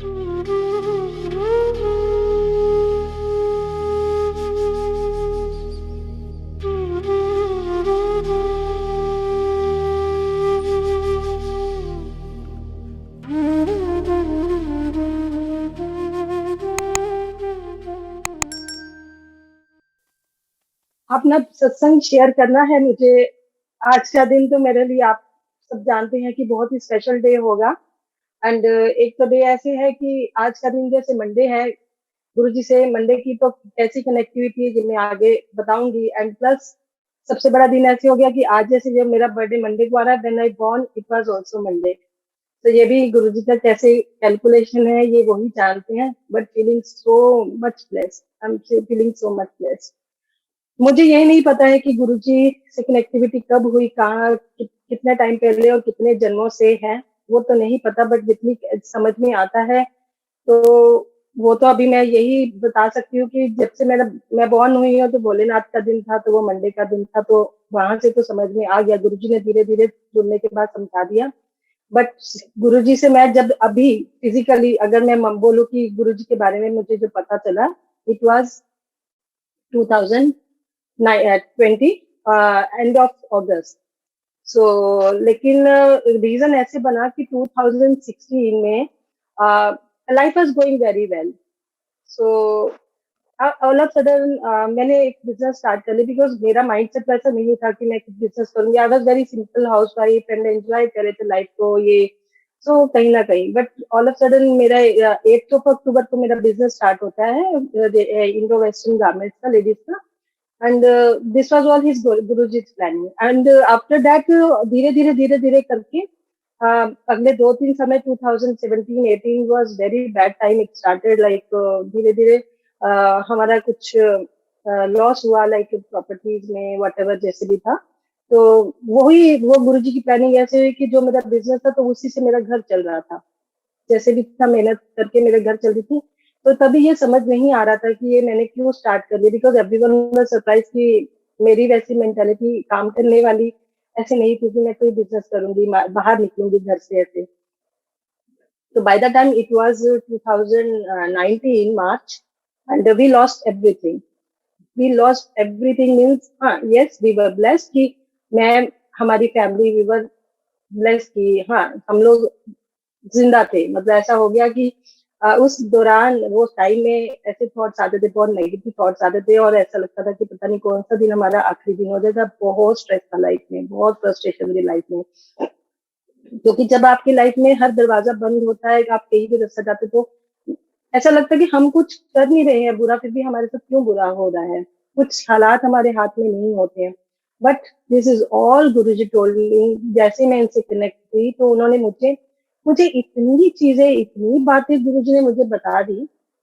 अपना सत्संग शेयर करना है मुझे। आज का दिन तो मेरे लिए आप सब जानते हैं कि बहुत ही स्पेशल डे होगा। एंड एक तो डे ऐसे है कि आज का दिन जैसे मंडे है, गुरुजी से मंडे की तो कैसी कनेक्टिविटी है जो मैं आगे बताऊंगी। एंड प्लस सबसे बड़ा दिन ऐसे हो गया कि आज जैसे जब मेरा बर्थडे मंडे को आ रहा है, when I born it was also Monday. तो ये भी गुरुजी का कैसे कैलकुलेशन है ये वही जानते हैं, but feeling so much blessed, I am feeling so much blessed. मुझे यही नहीं पता है कि गुरुजी से कनेक्टिविटी कब हुई, कहाँ कितने टाइम पहले और कितने जन्मों से है, वो तो नहीं पता, बट जितनी समझ में आता है तो वो तो अभी मैं यही बता सकती हूँ कि जब से मैं बॉर्न हुई हूँ तो भोलेनाथ का दिन था, तो वो मंडे का दिन था, तो वहां से तो समझ में आ गया। गुरुजी ने धीरे धीरे जुड़ने के बाद समझा दिया। बट गुरुजी से मैं जब अभी फिजिकली अगर मैं बोलूँ कि गुरुजी के बारे में मुझे जो पता चला, it was 2020 end of August. So लेकिन रीजन ऐसे बना कि 2016 में life was going very well. So all of sudden मैंने एक बिजनेस स्टार्ट कर लिया, बिकॉज मेरा माइंडसेट वैसा नहीं था कि मैं कुछ बिजनेस करूंगी। I was very simple house wife and enjoy कर रहे थे लाइफ को ये। सो कहीं ना कहीं बट ऑल ऑफ सडन मेरा 8 अक्टूबर को मेरा बिजनेस स्टार्ट होता है, इंडो वेस्टर्न गारमेंट्स का, लेडीज का। And this was all his Guruji's planning. And after that धीरे धीरे करके अगले 2-3 समय 2017-18 was very bad time. It started like धीरे धीरे हमारा कुछ लॉस हुआ, लाइक प्रॉपर्टीज में वट जैसे भी था। तो वही वो गुरुजी की प्लानिंग ऐसे हुई कि जो मेरा बिजनेस था तो उसी से मेरा घर चल रहा था, जैसे भी था मेहनत करके मेरे घर चल रही थी। तो तभी ये समझ नहीं आ रहा था कि ये मैंने क्यों स्टार्ट कर दिया, बिकॉज एवरीवन वाज सरप्राइज कि मेरी वैसी मेंटालिटी काम करने वाली ऐसे नहीं थी कि मैं कोई बिजनेस करूंगी बाहर निकलूंगी घर से ऐसे। तो by the time it was 2019 March and we lost everything. We lost everything means, हाँ यस वी वर ब्लेस्ड कि मैं हमारी फैमिली वी वर ब्लेस्ड कि हाँ हम लोग जिंदा थे। मतलब ऐसा हो गया कि उस दौरान वो टाइम में ऐसे थॉट्स आते थे, बहुत नेगेटिव थॉट्स आते थे, और ऐसा लगता था कि पता नहीं कौन सा दिन हमारा आखिरी दिन हो जाएगा। बहुत स्ट्रेस था लाइफ में, बहुत फ्रस्ट्रेशन थी लाइफ में, क्योंकि जब आपकी लाइफ में हर दरवाजा बंद होता है, आप कहीं भी रास्ता जाते तो ऐसा लगता है कि हम कुछ कर नहीं रहे हैं बुरा, फिर भी हमारे साथ क्यों बुरा हो रहा है, कुछ हालात हमारे हाथ में नहीं होते हैं। But this is all Guruji told me. जैसे मैं इनसे कनेक्ट हुई तो उन्होंने मुझे मुझे इतनी चीजें, इतनी बातें गुरुजी ने मुझे बता दी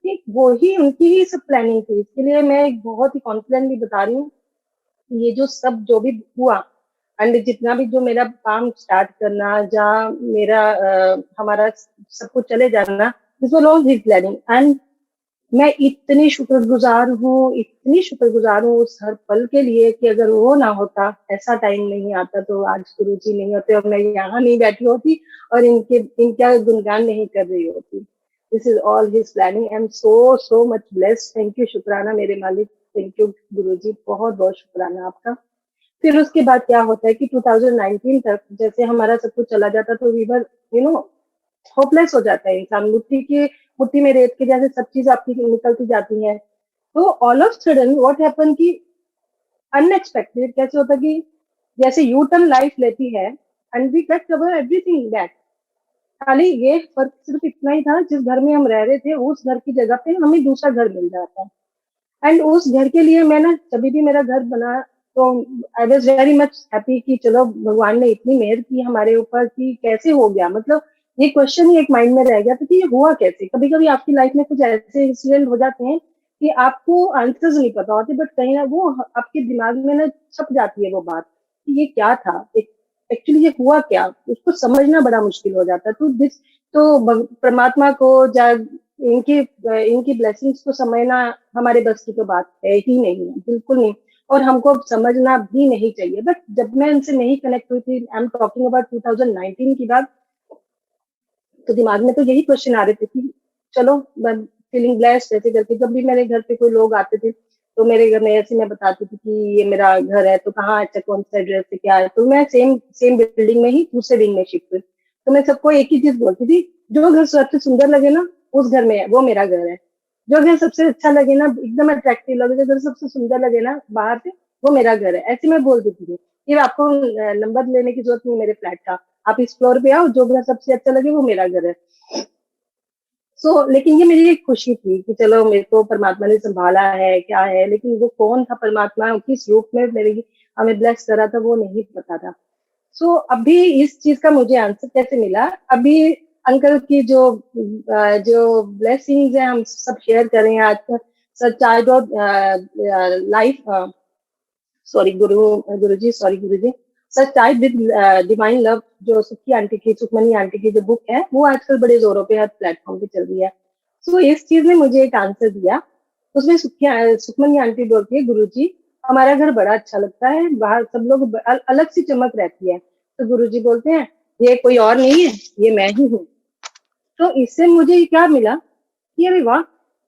कि वो ही उनकी ही सब प्लानिंग थी। इसके लिए मैं बहुत ही कॉन्फिडेंटली बता रही हूँ कि ये जो सब जो भी हुआ एंड जितना भी जो मेरा काम स्टार्ट करना, जहाँ मेरा हमारा सब कुछ चले जाना, this was all his planning. And मैं इतनी शुक्रगुजार हूँ, इतनी शुक्रगुजार हूँ उस हर पल के लिए कि अगर वो ना होता, ऐसा टाइम नहीं आता, तो आज गुरुजी नहीं होते और मैं यहाँ नहीं बैठी होती और इनका गुणगान नहीं कर रही होती। This is all his planning. I am so much blessed. Thank you, शुक्राना मेरे मालिक। थैंक यू गुरुजी, बहुत बहुत शुक्राना आपका। फिर उसके बाद क्या होता है कि 2019 तक जैसे हमारा सब कुछ चला जाता, तो we were you know hopeless हो जाता है इंसान, मुट्ठी में रेत के जैसे सब चीज आपकी निकलती जाती है। तो all of sudden what happen कि अनएक्सपेक्टेड कैसे होता कि जैसे यू टर्न लाइफ लेती है and we get cover everything back. खाली ये फर्क सिर्फ इतना ही था, जिस घर में हम रह रहे थे उस घर की जगह पे हमें दूसरा घर मिल जाता है। एंड उस घर के लिए मैं ना, जब भी मेरा घर बना तो I was very much happy कि चलो भगवान ने इतनी मेहर की हमारे ऊपर कि कैसे हो गया। मतलब ये क्वेश्चन ही एक माइंड में रह गया था कि ये हुआ कैसे। कभी कभी आपकी लाइफ में कुछ ऐसे इंसिडेंट हो जाते हैं कि आपको आंसर्स नहीं पता होते, बट कहीं ना वो आपके दिमाग में ना छप जाती है वो बात कि ये क्या था, एक्चुअली ये हुआ क्या, उसको समझना बड़ा मुश्किल हो जाता है। तो परमात्मा को या इनकी इनकी ब्लेसिंग्स को समझना हमारे बस की तो बात है ही नहीं है, बिल्कुल नहीं। और हमको समझना भी नहीं चाहिए। बट जब मैं इनसे नहीं कनेक्ट हुई थी, आई एम टॉकिंग अबाउट 2019 की बात, तो दिमाग में तो यही क्वेश्चन आ रहे थे कि चलो फीलिंग ब्लेस्ड ऐसे करके। जब भी मेरे घर पे कोई लोग आते थे तो मेरे घर में ऐसे मैं बताती थी कि ये मेरा घर है, तो कहाँ, अच्छा कौन सा एड्रेस है, क्या है। तो मैं सेम सेम बिल्डिंग में ही दूसरे विंग में शिफ्ट हुई। तो मैं सबको एक ही चीज बोलती थी, जो घर सबसे सुंदर लगे ना उस घर में है, वो मेरा घर है। जो घर सबसे अच्छा लगे ना, एकदम अट्रैक्टिव लगे, जो घर सबसे सुंदर लगे ना बाहर से, वो मेरा घर है। ऐसे मैं बोल देती थी। फिर आपको नंबर लेने की जरूरत नहीं मेरे फ्लैट का, आप इस फ्लोर पे आओ, जो घर सबसे अच्छा लगे वो मेरा घर है। लेकिन ये मेरी एक खुशी थी कि चलो मेरे को परमात्मा ने संभाला है, क्या है, लेकिन वो कौन था परमात्मा, किस रूप में मेरी हमें ब्लेस करा था, वो नहीं पता था। अभी इस चीज का मुझे आंसर कैसे मिला, अभी अंकल की जो ब्लेसिंग्स है हम सब शेयर कर रहे हैं आज। सच child life, sorry Guru ji, sorry Guru ji, such type with divine love, जो सुखी आंटी की, सुखमनी आंटी की जो बुक है, वो आजकल बड़े जोरों पे हर प्लेटफॉर्म पे चल रही है। इस चीज ने मुझे एक आंसर दिया। उसमें सुखमनी आंटी बोलती है, गुरु जी हमारा घर बड़ा अच्छा लगता है, बाहर सब लोग अलग सी चमक रहती है। तो गुरु जी बोलते हैं, ये कोई और नहीं है, ये मैं ही हूँ। तो इससे मुझे क्या मिला कि अरे वाह,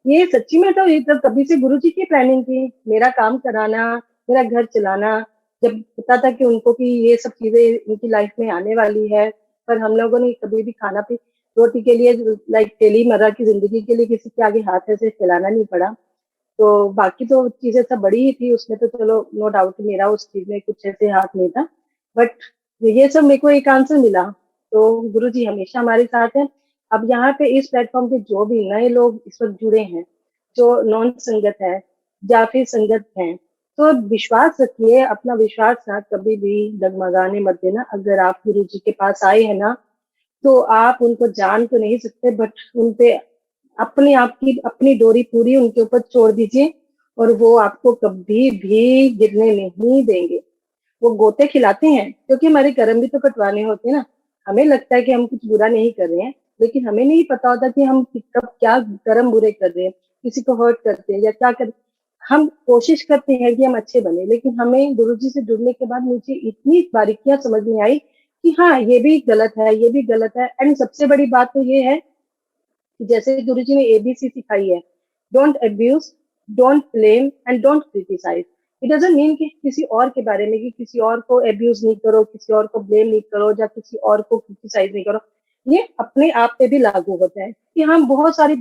ये सच्ची में तो ये तो कभी से गुरु जी की प्लानिंग थी, मेरा काम कराना, मेरा घर चलाना। जब पता था कि उनको कि ये सब चीजें इनकी लाइफ में आने वाली है, पर हम लोगों ने कभी भी खाना पी रोटी के लिए, लाइक डेली मर्रा की जिंदगी के लिए किसी के आगे हाथ ऐसे फैलाना नहीं पड़ा। तो बाकी तो चीजें सब बड़ी ही थी उसमें, तो चलो नो डाउट मेरा उस चीज में कुछ ऐसे हाथ नहीं था। बट ये सब मेरे को एक आंसर मिला। तो गुरु जी हमेशा हमारे साथ हैं। अब यहाँ पे इस प्लेटफॉर्म पे जो भी नए लोग इस वक्त जुड़े हैं, जो नॉन संगत है या फिर संगत हैं, तो विश्वास रखिए, अपना विश्वास ना कभी भी डगमगाने मत देना। अगर आप गुरु जी के पास आए हैं ना, तो आप उनको जान तो नहीं सकते, बट उनपे अपने आप की अपनी डोरी पूरी उनके ऊपर छोड़ दीजिए, और वो आपको कभी भी गिरने नहीं देंगे। वो गोते खिलाते हैं क्योंकि हमारे कर्म भी तो कटवाने होते हैं ना। हमें लगता है कि हम कुछ बुरा नहीं कर रहे हैं, लेकिन हमें नहीं पता होता कि हम कब क्या कर्म बुरे कर रहे हैं, किसी को हर्ट करते हैं या क्या कर। हम कोशिश करते हैं कि हम अच्छे बने, लेकिन हमें गुरुजी से जुड़ने के बाद मुझे इतनी बारीकियां समझ में आई कि हाँ ये भी गलत है, ये भी गलत है। एंड सबसे बड़ी बात तो ये है कि जैसे गुरुजी ने एबीसी सिखाई है, don't abuse, don't blame and don't criticise. It doesn't mean कि किसी और के बारे में, कि किसी और को अब्यूज नहीं करो, किसी और को ब्लेम नहीं करो, या किसी और को क्रिटिसाइज नहीं करो। ये अपने आप पे भी लागू होता है कि हम बहुत सारी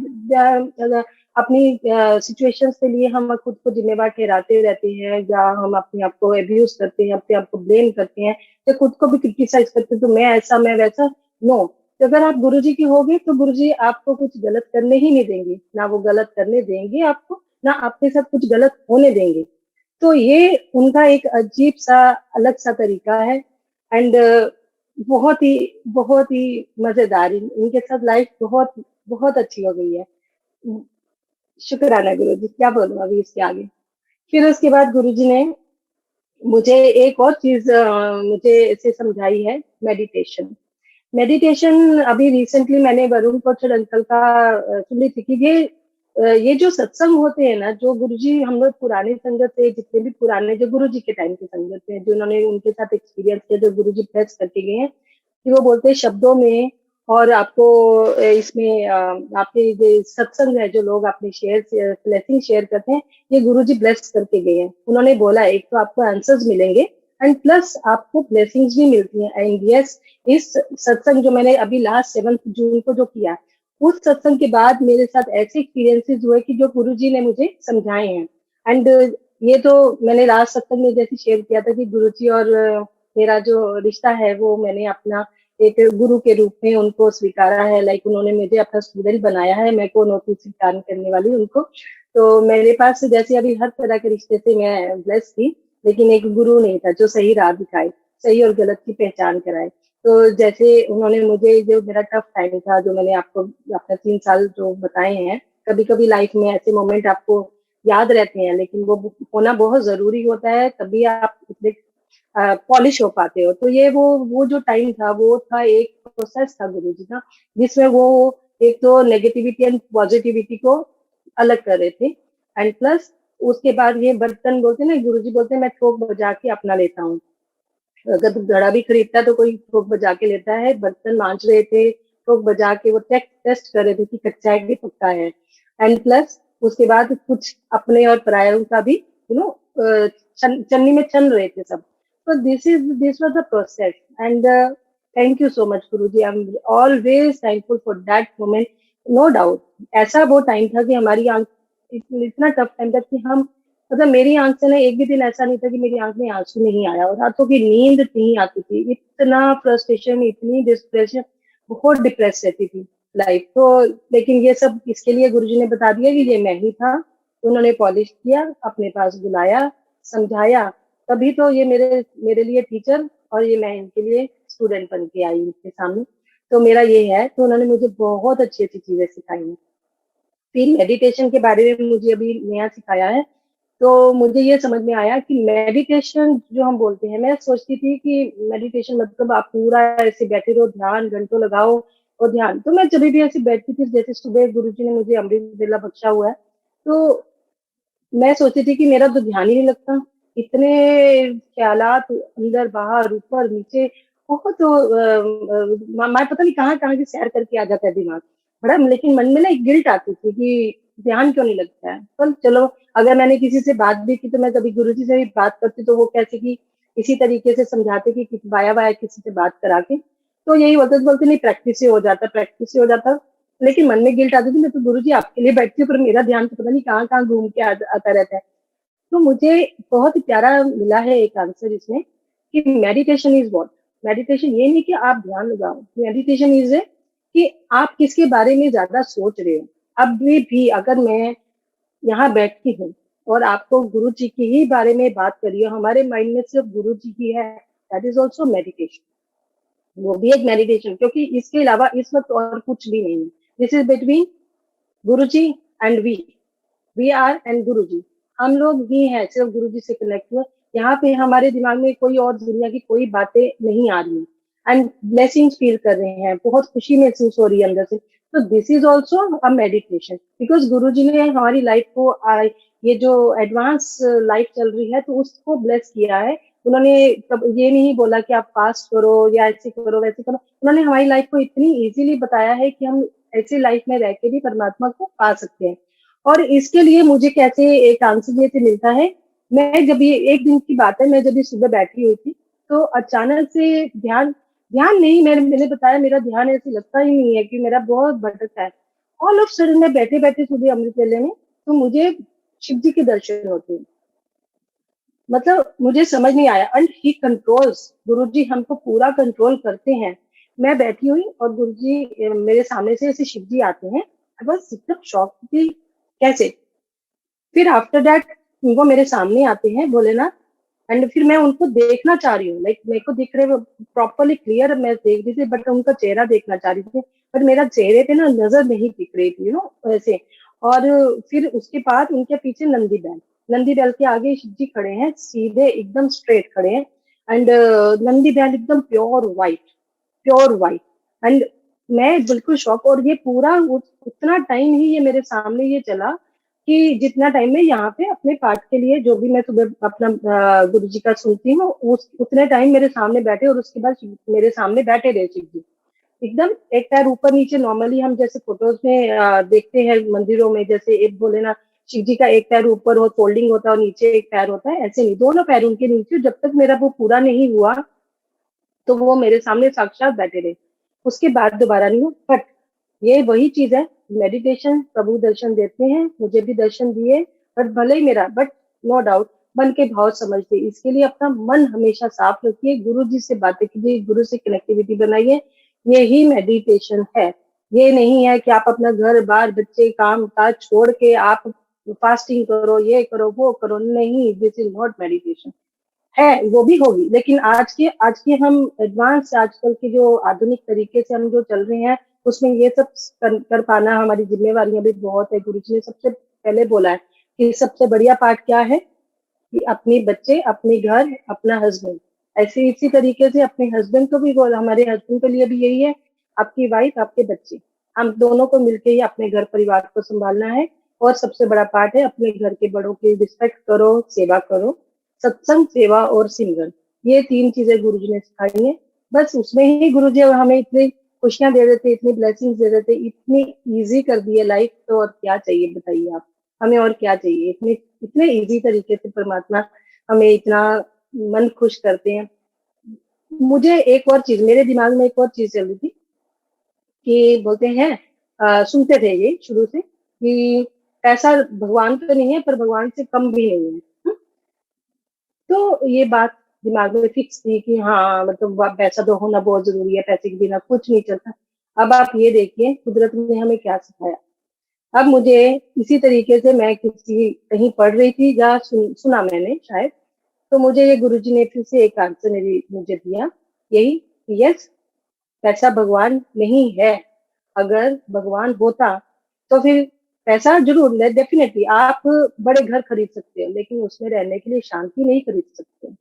अपनी सिचुएशंस के लिए हम खुद को जिम्मेवार ठहराते रहते हैं, या हम अपने आप को अब्यूज करते हैं, अपने आप को ब्लेम करते हैं, या खुद को भी क्रिटिसाइज करते हैं, तो मैं ऐसा, मैं वैसा। नो, तो अगर आप गुरुजी की होगे तो गुरुजी आपको कुछ गलत करने ही नहीं देंगे, ना वो गलत करने देंगे आपको, ना आपके साथ कुछ गलत होने देंगे। तो ये उनका एक अजीब सा अलग सा तरीका है। एंड बहुत ही मजेदार, इनके साथ लाइफ बहुत बहुत अच्छी हो गई है। शुक्राना गुरुजी, क्या बोलूं अभी इसके आगे। फिर उसके बाद गुरुजी ने मुझे एक और चीज मुझे इसे समझाई है, मेडिटेशन। मेडिटेशन अभी रिसेंटली मैंने वरुण कोचर अंकल का सुनी थी कि ये जो सत्संग होते हैं ना, जो गुरुजी हम लोग पुराने संगत है, जितने भी पुराने जो गुरुजी के टाइम के संगत है, जो उन्होंने उनके साथ एक्सपीरियंस किया, जो गुरुजी ब्लेस करके गए हैं, कि वो बोलते हैं शब्दों में और आपको इसमें आपके ये सत्संग है, जो लोग अपने शेयर ब्लेसिंग शेयर करते हैं, ये गुरुजी ब्लेस करके गए हैं। उन्होंने बोला एक तो आपको आंसर्स मिलेंगे, एंड प्लस आपको ब्लेसिंग्स भी मिलती हैं। एंड यस, इस सत्संग जो मैंने अभी लास्ट 7 जून को जो किया, उस सत्संग के बाद मेरे साथ ऐसे एक्सपीरियंसेस हुए कि जो गुरुजी ने मुझे समझाए हैं। एंड ये तो मैंने लास्ट सत्संग में जैसे शेयर किया था कि गुरुजी और मेरा जो रिश्ता है, वो मैंने अपना एक गुरु के रूप में उनको स्वीकारा है। लाइक उन्होंने मुझे अपना स्टूडेंट बनाया है, मैं को नौकरी स्वीकार करने वाली उनको। तो मेरे पास जैसे अभी हर तरह के रिश्ते से मैं ब्लेस थी, लेकिन एक गुरु नहीं था जो सही राह दिखाए, सही और गलत की पहचान कराए। तो जैसे उन्होंने मुझे, जो मेरा टफ टाइम था, जो मैंने आपको अपने 3 साल जो बताए हैं, कभी कभी लाइफ में ऐसे मोमेंट आपको याद रहते हैं, लेकिन वो होना बहुत जरूरी होता है, तभी आप इतने पॉलिश हो पाते हो। तो ये वो जो टाइम था, वो था एक प्रोसेस था गुरु जी का, जिसमें वो एक तो नेगेटिविटी एंड पॉजिटिविटी को अलग कर रहे थे। एंड प्लस उसके बाद ये बर्तन बोलते हैं ना, गुरु जी बोलते हैं मैं थोक बजा के अपना लेता हूँ। अगर घड़ा भी खरीदता है तो कोई थोक बजा के लेता है। बर्तन मांज रहे थे, ठोक बजा के वो टेस्ट कर रहे थे कि कच्चा है कि पक्का है। एंड प्लस उसके बाद कुछ अपने और परायों का भी चन्नी में चल रहे थे सब। तो this was the process. And thank you so much Guruji, I am always thankful for that moment. No doubt ऐसा वो टाइम था कि हमारी आंख इतना टफ टाइम था कि हम मतलब मेरी आंख से ना एक भी दिन ऐसा नहीं था कि मेरी आंख में आंसू नहीं आया, और रातों की नींद नहीं आती थी। इतना फ्रस्ट्रेशन, इतनी डिप्रेशन, बहुत डिप्रेस रहती थी लाइफ तो। लेकिन ये सब इसके लिए गुरुजी ने बता दिया कि ये मैं ही था। उन्होंने पॉलिश किया, अपने पास बुलाया, समझाया, तभी तो ये मेरे मेरे लिए टीचर और ये मैं इनके लिए स्टूडेंट बन के आई इनके सामने। तो मेरा ये है, तो उन्होंने मुझे बहुत अच्छी अच्छी चीजें सिखाई हैं। फिर मेडिटेशन के बारे में मुझे अभी नया सिखाया है। तो मुझे ये समझ में आया कि मेडिटेशन जो हम बोलते हैं, मैं सोचती थी कि मेडिटेशन मतलब आप पूरा ऐसे बैठे रहो, ध्यान घंटों लगाओ और ध्यान। तो मैं जब भी ऐसे बैठती थी, जैसे सुबह गुरुजी ने मुझे अमृत वेला बख्शा हुआ है, तो मैं सोचती थी कि मेरा तो ध्यान ही नहीं लगता। इतने ख्यालात अंदर बाहर ऊपर नीचे, बहुत मैं पता नहीं कहाँ कहाँ की सैर करके आ जाता है दिमाग बड़ा। लेकिन मन में ना एक गिल्ट आती थी कि ध्यान क्यों नहीं लगता है। पर चलो, अगर मैंने किसी से बात भी की, तो मैं कभी गुरुजी से भी बात करती तो वो कैसे कि इसी तरीके से समझाते कि वाया वाया किसी से बात करा के, तो यही बोलते बोलते नहीं, प्रैक्टिस से हो जाता, प्रैक्टिस से हो जाता। लेकिन मन में गिल्ट आती थी, मैं तो गुरुजी आपके लिए बैठती हूँ, पर मेरा ध्यान तो पता नहीं कहाँ कहाँ घूम के आता रहता है। तो मुझे बहुत ही प्यारा मिला है एक आंसर इसमें कि मेडिटेशन इज व्हाट। मेडिटेशन ये नहीं कि आप ध्यान लगाओ, मेडिटेशन इज कि आप किसके बारे में ज्यादा सोच रहे हो। अब भी अगर मैं यहाँ बैठती हूँ और आपको गुरु जी की ही बारे में बात करिए, हमारे माइंड में सिर्फ गुरु जी की है, दैट इज ऑल्सो मेडिटेशन। वो भी एक मेडिटेशन, क्योंकि इसके अलावा इस वक्त और कुछ भी नहीं है। This is between Guru ji and we are and गुरु जी। हम लोग ही हैं सिर्फ गुरु जी से कनेक्ट हुए। यहाँ पे हमारे दिमाग में कोई और दुनिया की कोई बातें नहीं आ रही हैं। एंड ब्लेसिंग्स फील कर रहे हैं, बहुत खुशी महसूस हो रही है अंदर से। तो this is also a meditation, because गुरु जी ने हमारी लाइफ को ये जो एडवांस लाइफ चल रही है, तो उसको ब्लेस किया है। उन्होंने कब ये नहीं बोला कि आप फास्ट करो या ऐसे करो वैसे करो। उन्होंने हमारी लाइफ को इतनी इजीली बताया है कि हम ऐसी लाइफ में रह के भी परमात्मा को पा सकते हैं। और इसके लिए मुझे कैसे एक आंसर ये से मिलता है। मैं जब ये एक दिन की बात है, मैं जब ये सुबह बैठी हुई थी, तो अचानक से ध्यान ध्यान नहीं, मैंने बताया मेरा ध्यान ऐसे लगता ही नहीं है कि मेरा बहुत भटकता है। ऑल ऑफ सडन मैं बैठे बैठे सुबह अमृत वेले में, तो मुझे शिव जी के दर्शन होते हैं। मतलब मुझे समझ नहीं आया। एंड ही कंट्रोल्स, गुरु जी हमको पूरा कंट्रोल करते हैं। मैं बैठी हुई और गुरु जी मेरे सामने से ऐसे शिव जी आते हैं, बस एकदम शॉक थी कैसे। फिर आफ्टर दैट वो मेरे सामने आते हैं भोलेनाथ, एंड फिर मैं उनको देखना चाह रही हूँ, लाइक मेरे को दिख रहे प्रॉपरली क्लियर मैं देख रही थी, बट उनका चेहरा देखना चाह रही थी, बट मेरा चेहरे पे ना नजर नहीं दिख रही थी, ऐसे। और फिर उसके बाद उनके पीछे नंदी बैल के आगे शिव जी खड़े हैं, सीधे एकदम स्ट्रेट खड़े हैं। एंड नंदी बैल एकदम प्योर वाइट। एंड मैं बिल्कुल शॉक। और ये पूरा उतना टाइम ही ये मेरे सामने ये चला कि जितना टाइम मैं यहाँ पे अपने पाठ के लिए जो भी मैं सुबह अपना गुरु जी का सुनती हूँ, उस उतने टाइम मेरे सामने बैठे, और उसके बाद मेरे सामने बैठे रहे शिव जी एकदम एक पैर ऊपर नीचे। नॉर्मली हम जैसे फोटोज में देखते हैं मंदिरों में, जैसे एक बोले ना शिव जी का एक पैर ऊपर हो, फोल्डिंग होता है, और नीचे एक पैर होता है, ऐसे नहीं, दोनों पैर उनके नीचे। जब तक मेरा वो पूरा नहीं हुआ, तो वो मेरे सामने साक्षात बैठे रहे, उसके बाद दोबारा नहीं हुआ। बट ये वही चीज है, मेडिटेशन प्रभु दर्शन देते हैं, मुझे भी दर्शन दिए। बट भले ही मेरा, बट नो डाउट मन के भाव समझते, इसके लिए अपना मन हमेशा साफ रखिए, गुरु जी से बातें कीजिए, गुरु से कनेक्टिविटी बनाइए। यही मेडिटेशन है। ये नहीं है कि आप अपना घर बार बच्चे काम काज छोड़ के आप फास्टिंग करो, ये करो वो करो, नहीं, दिस इज नॉट मेडिटेशन। है वो भी होगी, लेकिन आज के हम एडवांस आजकल के जो आधुनिक तरीके से हम जो चल रहे हैं, उसमें ये सब कर पाना हमारी जिम्मेवारियां भी बहुत है। गुरु जी ने सबसे पहले बोला है कि सबसे बढ़िया पार्ट क्या है कि अपने बच्चे, अपने घर, अपना हस्बैंड। ऐसे इसी तरीके से अपने हस्बैंड को भी बोला, हमारे हस्बैंड के लिए भी यही है, आपकी वाइफ आपके बच्चे, हम दोनों को मिलके ही अपने घर परिवार को संभालना है। और सबसे बड़ा पार्ट है अपने घर के बड़ों की रिस्पेक्ट करो, सेवा करो। सत्संग, सेवा और सिमरन, ये तीन चीजें गुरु जी ने सिखाई है। बस उसमें ही गुरु जी हमें इतने खुशियां दे देते, इतनी ब्लेसिंग्स दे देते, इतनी इजी कर दी है लाइफ, तो और क्या चाहिए बताइए आप, हमें और क्या चाहिए। इतने इतने इजी तरीके से परमात्मा हमें इतना मन खुश करते हैं। मुझे एक और चीज, मेरे दिमाग में एक और चीज चल रही थी कि बोलते हैं, सुनते थे ये शुरू से कि पैसा भगवान तो नहीं है पर भगवान से कम भी नहीं है। तो ये बात दिमाग में फिक्स थी कि हाँ मतलब पैसा तो होना बहुत जरूरी है, पैसे के बिना कुछ नहीं चलता। अब आप ये देखिए कुदरत ने हमें क्या सिखाया। अब मुझे इसी तरीके से, मैं किसी कहीं पढ़ रही थी या सुना मैंने शायद, तो मुझे ये गुरुजी ने फिर से एक आंसर मेरी मुझे दिया, यही, यस, पैसा भगवान नहीं है। अगर भगवान होता तो फिर पैसा जरूर, डेफिनेटली आप बड़े घर खरीद सकते हो, लेकिन उसमें रहने के लिए शांति नहीं खरीद सकते।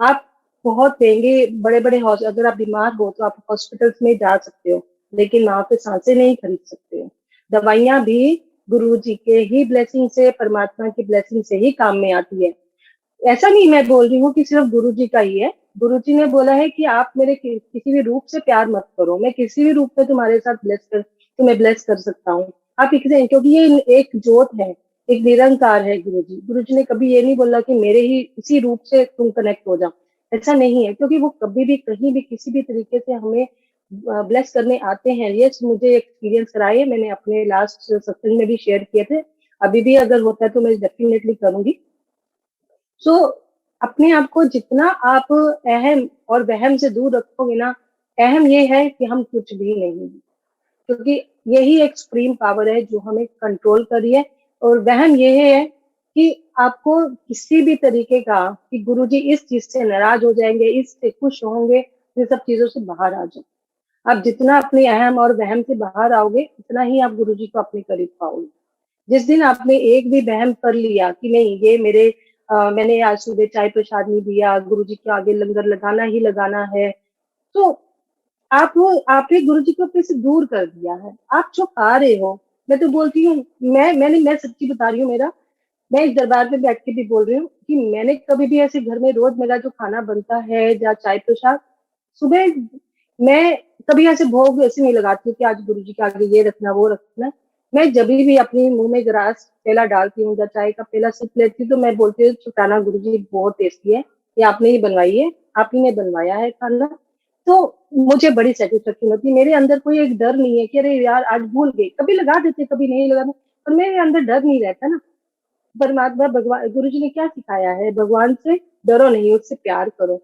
आप बहुत महंगे बड़े बड़े अगर आप बीमार हो तो आप हॉस्पिटल्स में जा सकते हो, लेकिन वहां पे सांसें नहीं खरीद सकते हो। दवाइयां भी गुरु जी के ही ब्लेसिंग से, परमात्मा की ब्लेसिंग से ही काम में आती है। ऐसा नहीं मैं बोल रही हूँ कि सिर्फ गुरु जी का ही है। गुरु जी ने बोला है कि आप मेरे किसी भी रूप से प्यार मत करो, मैं किसी भी रूप में तुम्हारे साथ तुम्हें ब्लेस कर सकता हूँ। आप क्योंकि ये एक जोत है, एक निरंकार है गुरु जी। गुरु जी ने कभी ये नहीं बोला कि मेरे ही इसी रूप से तुम कनेक्ट हो जाओ, ऐसा नहीं है। क्योंकि वो कभी भी कहीं भी किसी भी तरीके से हमें ब्लेस करने आते हैं। ये मुझे एक्सपीरियंस कराए, मैंने अपने लास्ट सत्संग में भी शेयर किए थे, अभी भी अगर होता है तो मैं डेफिनेटली करूंगी। सो अपने आप को जितना आप अहम और वहम से दूर रखोगे ना, अहम ये है कि हम कुछ भी नहीं, क्योंकि यही एक सुप्रीम पावर है जो हमें कंट्रोल कर रही है। और वहम ये है कि आपको किसी भी तरीके का कि गुरुजी इस चीज से नाराज हो जाएंगे, इससे खुश होंगे, इन सब चीजों से बाहर आ जाओ। आप जितना अपने अहम और वहम से बाहर आओगे, उतना ही आप गुरुजी को अपने करीब पाओगे। जिस दिन आपने एक भी वहम कर लिया कि नहीं ये मेरे मैंने आज सुबह चाय प्रसाद नहीं दिया, गुरुजी के आगे लंगर लगाना ही लगाना है, तो आपने गुरु जी को अपने से दूर कर दिया है। आप जो खा रहे हो, मैं तो बोलती हूँ, मैं सच्ची बता रही हूँ, मेरा, मैं इस दरबार में बैठ के भी बोल रही हूँ कि मैंने कभी भी ऐसे घर में रोज मेरा जो खाना बनता है या चाय प्रसाद सुबह, मैं कभी ऐसे भोग ऐसे नहीं लगाती हूँ कि आज गुरु जी के आगे ये रखना वो रखना। मैं जब भी अपने मुंह में ग्रास पहला डालती हूँ या चाय का पहला सिप लेती हूँ, तो मैं बोलती हूँ शुक्राना गुरु जी, बहुत टेस्टी है, ये आपने ही बनवाई है, आप ही ने बनवाया है खाना। तो मुझे बड़ी सेटिस्फेक्शन होती है। मेरे अंदर कोई एक डर नहीं है कि अरे यार आज भूल गई, कभी लगा देते कभी नहीं लगाते, पर मेरे अंदर डर नहीं रहता ना। परमात्मा भगवान गुरु जी ने क्या सिखाया है, भगवान से डरो नहीं, उससे प्यार करो।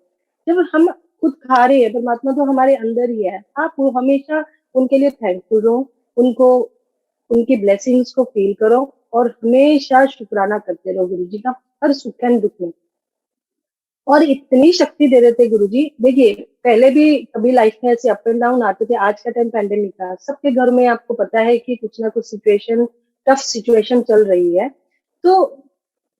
जब हम खुद खा रहे हैं, परमात्मा तो हमारे अंदर ही है, आप वो हमेशा उनके लिए थैंकफुल रहो, उनको, उनकी ब्लेसिंग्स को फील करो, और हमेशा शुक्राना करते रहो गुरु जी का, हर सुख एंड दुख में। और इतनी शक्ति दे रहे थे गुरु जी। देखिए पहले भी कभी लाइफ में ऐसे अप एंड डाउन आते थे, आज का टाइम पैंडेमिक का, सबके घर में आपको पता है कि कुछ ना कुछ सिचुएशन, टफ सिचुएशन चल रही है। तो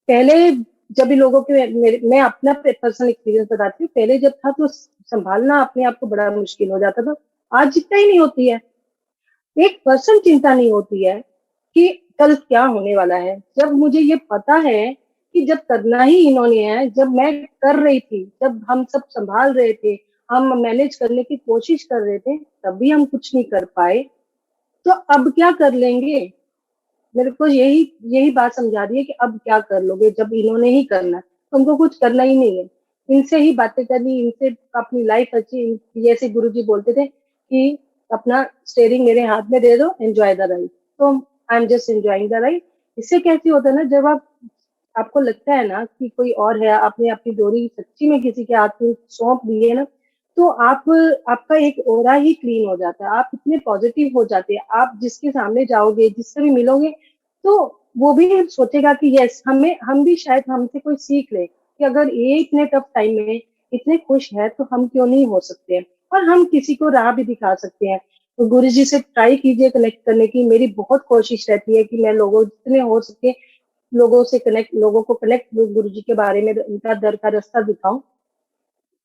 पहले जब भी लोगों के, मैं अपना पर्सनल एक्सपीरियंस बताती हूँ, पहले जब था तो संभालना अपने आप को बड़ा मुश्किल हो जाता था। आज जितना ही नहीं होती है, 1% चिंता नहीं होती है कि कल क्या होने वाला है। जब मुझे ये पता है कि जब करना ही इन्होंने है, जब मैं कर रही थी, जब हम सब संभाल रहे थे, हम मैनेज करने की कोशिश कर रहे थे, तब भी हम कुछ नहीं कर पाए, तो अब क्या कर लेंगे। मेरे को यही यही बात समझा रही है कि अब क्या कर लोगे, जब इन्होंने ही करना है, तुमको कुछ करना ही नहीं है। इनसे ही बातें करनी, इनसे अपनी लाइफ अच्छी, जैसे गुरु जी बोलते थे कि अपना स्टेयरिंग मेरे हाथ में दे दो, एंजॉय द राइड। तो I am just enjoying the ride. इससे कैसे होता है ना, जब आप, आपको लगता है ना कि कोई और है, आपने अपनी डोरी सच्ची में किसी के हाथ में सौंप दी है ना, तो आप, आपका एक ओरा ही क्लीन हो जाता है, आप इतने पॉजिटिव हो जाते हैं। आप जिसके सामने जाओगे, जिससे भी मिलोगे, तो वो भी सोचेगा कि यस, हमें, हम भी शायद हमसे कोई सीख ले कि अगर ये इतने टफ टाइम में इतने खुश है तो हम क्यों नहीं हो सकते। और हम किसी को राह भी दिखा सकते हैं। तो गुरु जी से ट्राई कीजिए कनेक्ट करने की, मेरी बहुत कोशिश रहती है कि मैं लोगों जितने हो सके लोगों से कनेक्ट, लोगों को कनेक्ट गुरु जी के बारे में, उनका दर का रास्ता दिखाऊं।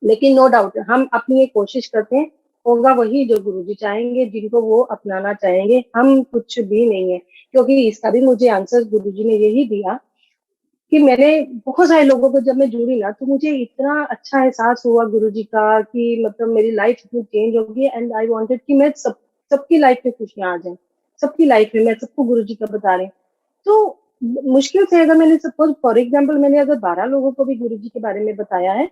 लेकिन नो डाउट हम अपनी ये कोशिश करते हैं, होगा वही जो गुरुजी चाहेंगे, जिनको वो अपनाना चाहेंगे, हम कुछ भी नहीं है। क्योंकि इसका भी मुझे आंसर गुरुजी ने यही दिया कि मैंने बहुत सारे लोगों को जब मैं जुड़ी ना, तो मुझे इतना अच्छा एहसास हुआ गुरुजी का कि मतलब मेरी लाइफ इतनी चेंज होगी, एंड आई वांटेड कि मैं सबकी लाइफ में खुशियां आ जाएं, सबकी लाइफ में। मैं सबको गुरुजी का बता रही हूँ। तो मुश्किल से अगर मैंने सपोज फॉर एग्जाम्पल मैंने अगर 12 लोगों को भी गुरुजी के बारे में बताया है,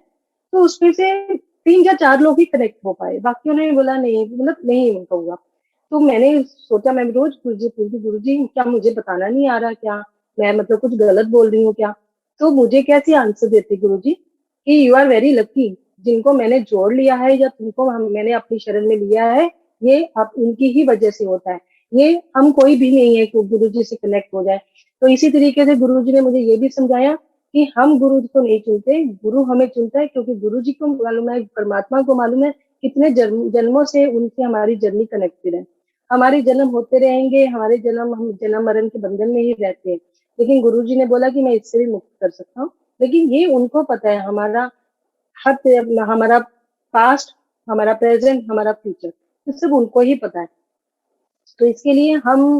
तो उसमें से 3 या 4 लोग ही कनेक्ट हो पाए, बाकियों ने बोला नहीं, मतलब नहीं उनका हुआ। तो मैंने सोचा, मैं रोज गुरुजी पूछती, गुरुजी क्या मुझे बताना नहीं आ रहा क्या, मैं मतलब कुछ गलत बोल रही हूँ क्या? तो मुझे कैसे आंसर देते गुरुजी कि यू आर वेरी लकी, जिनको मैंने जोड़ लिया है या तुमको मैंने अपनी शरण में लिया है, ये अब इनकी ही वजह से होता है। ये हम कोई भी नहीं है कि गुरुजी से कनेक्ट हो जाए। तो इसी तरीके से गुरुजी ने मुझे ये भी समझाया कि हम गुरु को नहीं चुनते, गुरु हमें चुनता है, क्योंकि गुरु जी को मालूम है, परमात्मा को मालूम है कितने जन्मों से उनसे हमारी जर्नी कनेक्टेड है। हमारे जन्म होते रहेंगे, हमारे जन्म, हम जन्म मरण के बंधन में ही रहते हैं, लेकिन गुरु जी ने बोला कि मैं इससे भी मुक्त कर सकता हूँ। लेकिन ये उनको पता है, हमारा हमारा पास्ट, हमारा प्रेजेंट, हमारा फ्यूचर, तो सब उनको ही पता है। तो इसके लिए हम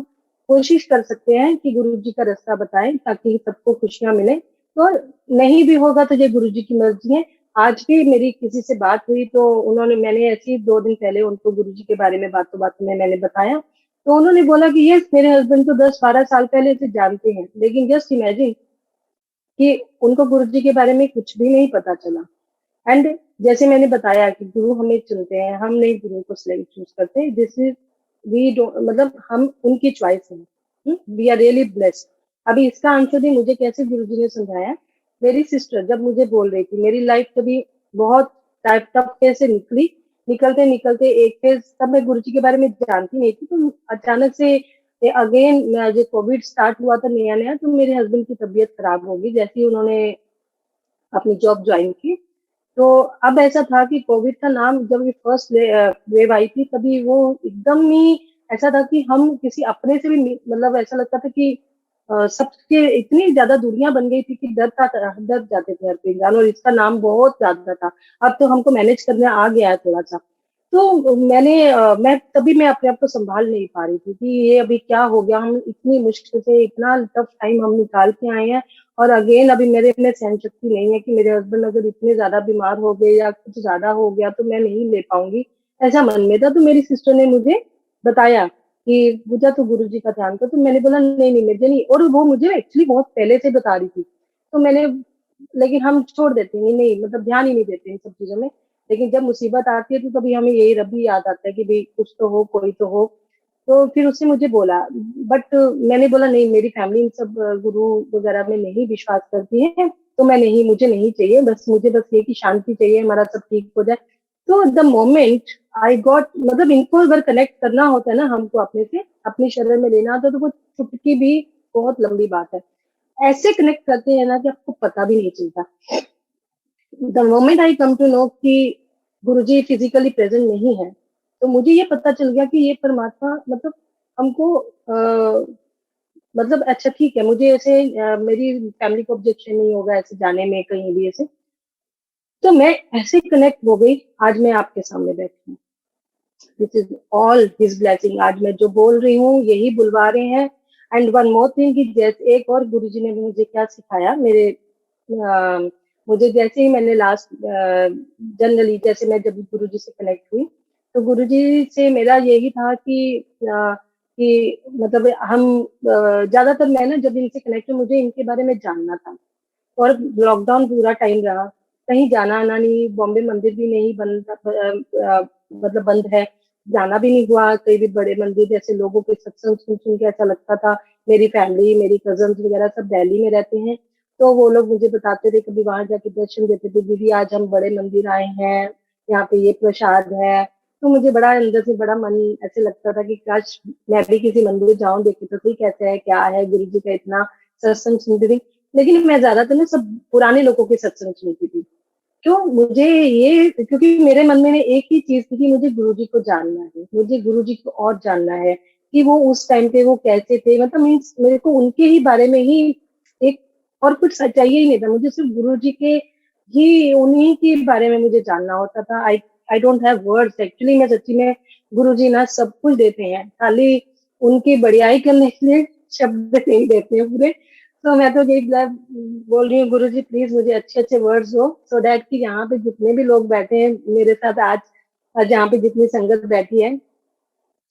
कोशिश कर सकते हैं कि गुरु जी का रास्ता बताएं ताकि सबको खुशियां मिले। तो नहीं भी होगा तो ये गुरु जी की मर्जी है। आज भी मेरी किसी से बात हुई तो उन्होंने, मैंने ऐसी 2 दिन पहले उनको गुरु जी के बारे में बातों बातों में मैंने बताया, तो उन्होंने बोला कि ये मेरे हस्बैंड तो 10-12 साल पहले से जानते हैं, लेकिन जस्ट इमेजिन कि उनको गुरु जी के बारे में कुछ भी नहीं पता चला। एंड जैसे मैंने बताया कि गुरु हमें चुनते हैं, हम नहीं गुरु को चूज करते। दिस इज वी डोंट, मतलब हम उनकी चॉइस है। We are really blessed. अभी इसका आंसर भी मुझे कैसे गुरुजी ने समझाया। मेरी सिस्टर जब मुझे बोल रही थी, मेरी लाइफ कभी बहुत टफ फेज से निकली, निकलते निकलते एक फेज, तब मैं गुरुजी के बारे में जानती नहीं थी, तो अचानक से अगेन जो कोविड स्टार्ट हुआ था नया नया, तो मेरे हस्बैंड की तबीयत खराब हो गई जैसे ही उन्होंने अपनी जॉब ज्वाइन की। तो अब ऐसा था कि कोविड का नाम जब ये फर्स्ट वेव आई थी, तभी वो एकदम ही ऐसा था कि हम किसी अपने से भी मतलब ऐसा लगता था कि सबके इतनी ज्यादा दूरियां बन गई थी कि डर जाते थे हर कोई इंसान, और इसका नाम बहुत ज्यादा था। अब तो हमको मैनेज करना आ गया है थोड़ा सा। तो मैं तभी मैं अपने आप को संभाल नहीं पा रही थी कि ये अभी क्या हो गया, हम इतनी मुश्किल से इतना टफ टाइम हम निकाल के आए हैं, और अगेन अभी मेरे में सहन शक्ति नहीं है कि मेरे हस्बैंड अगर इतने ज्यादा बीमार हो गए या कुछ ज्यादा हो गया तो मैं नहीं ले पाऊंगी, ऐसा मन में था। तो मेरी सिस्टर ने मुझे बताया कि पूजा तो गुरु जी का ध्यान कर। तो मैंने बोला नहीं नहीं मुझे नहीं, और वो मुझे एक्चुअली बहुत पहले से बता रही थी। तो मैंने, लेकिन हम छोड़ देते हैं, नहीं मतलब ध्यान ही नहीं देते इन सब चीजों में। लेकिन जब मुसीबत आती है तो तभी हमें यही रब भी याद आता है कि भाई कुछ तो हो, कोई तो हो। तो फिर उसने मुझे बोला, बट मैंने बोला नहीं, मेरी फैमिली इन सब गुरु वगैरह में नहीं विश्वास करती है, तो मैं नहीं, मुझे नहीं चाहिए, बस मुझे बस ये कि शांति चाहिए, हमारा सब ठीक हो जाए। तो द मोमेंट आई गॉट, मतलब इनको अगर कनेक्ट करना होता है ना, हमको अपने से अपनी शरण में लेना होता है, तो वो चुटकी भी बहुत लंबी बात है। ऐसे कनेक्ट करते हैं ना कि आपको पता भी नहीं चलता। The moment I come to know कि गुरुजी फिजिकली प्रेजेंट नहीं है, तो मुझे ये पता चल गया कि ये परमात्मा मतलब हमको मतलब अच्छा ठीक है, मुझे ऐसे मेरी फैमिली को ऑब्जेक्शन नहीं होगा ऐसे जाने में कहीं भी ऐसे। तो मैं ऐसे कनेक्ट हो गई, आज मैं आपके सामने बैठी हूँ। This is all his blessing. आज मैं जो बोल रही हूँ यही बुलवा रहे हैं। एंड वन मोर थिंग कि जैसे एक और गुरुजी ने मुझे क्या सिखाया, मुझे जैसे ही मैंने लास्ट जनरली जैसे मैं जब गुरुजी से कनेक्ट हुई, तो गुरुजी से मेरा यही था कि मतलब हम ज्यादातर मैं ना जब इनसे कनेक्ट हुई, मुझे इनके बारे में जानना था। और लॉकडाउन पूरा टाइम रहा, कहीं जाना आना नहीं, बॉम्बे मंदिर भी नहीं बंद, मतलब बंद है, जाना भी नहीं हुआ कहीं भी बड़े मंदिर। जैसे लोगों के सत्संग सुन सुन के ऐसा लगता था, मेरी फैमिली मेरी कजन वगैरह सब दिल्ली में रहते हैं, तो वो लोग मुझे बताते थे, कभी वहां जाके दर्शन देते थे, दीदी आज हम बड़े मंदिर आए हैं, यहाँ पे ये प्रसाद है। तो मुझे बड़ा अंदर से बड़ा मन ऐसे लगता था कि काश मैं भी किसी मंदिर जाऊं, देखे तो सही कैसे है क्या है, गुरु जी का इतना सत्संग सुनती थी। लेकिन मैं ज्यादातर ना सब पुराने लोगों के सत्संग सुनती थी। क्यों? मुझे ये, क्योंकि मेरे मन में एक ही चीज थी कि मुझे गुरुजी को जानना है, मुझे गुरुजी को और जानना है कि वो उस टाइम पे वो कैसे थे, मतलब मीन्स मेरे को उनके ही बारे में ही एक, और कुछ चाहिए ही नहीं था मुझे, सिर्फ गुरुजी के ही, उन्हीं के बारे में मुझे जानना होता था। I don't have words actually. मैं सच्ची में, गुरुजी ना सब कुछ देते हैं, खाली उनकी बढ़ियाई करने के लिए शब्द नहीं देते हैं पूरे। तो मैं तो यही बोल रही हूँ, गुरु जी प्लीज मुझे अच्छे अच्छे वर्ड्स दो, सो दैट कि यहाँ पे जितने भी लोग बैठे हैं मेरे साथ आज यहाँ पे जितनी संगत बैठी है,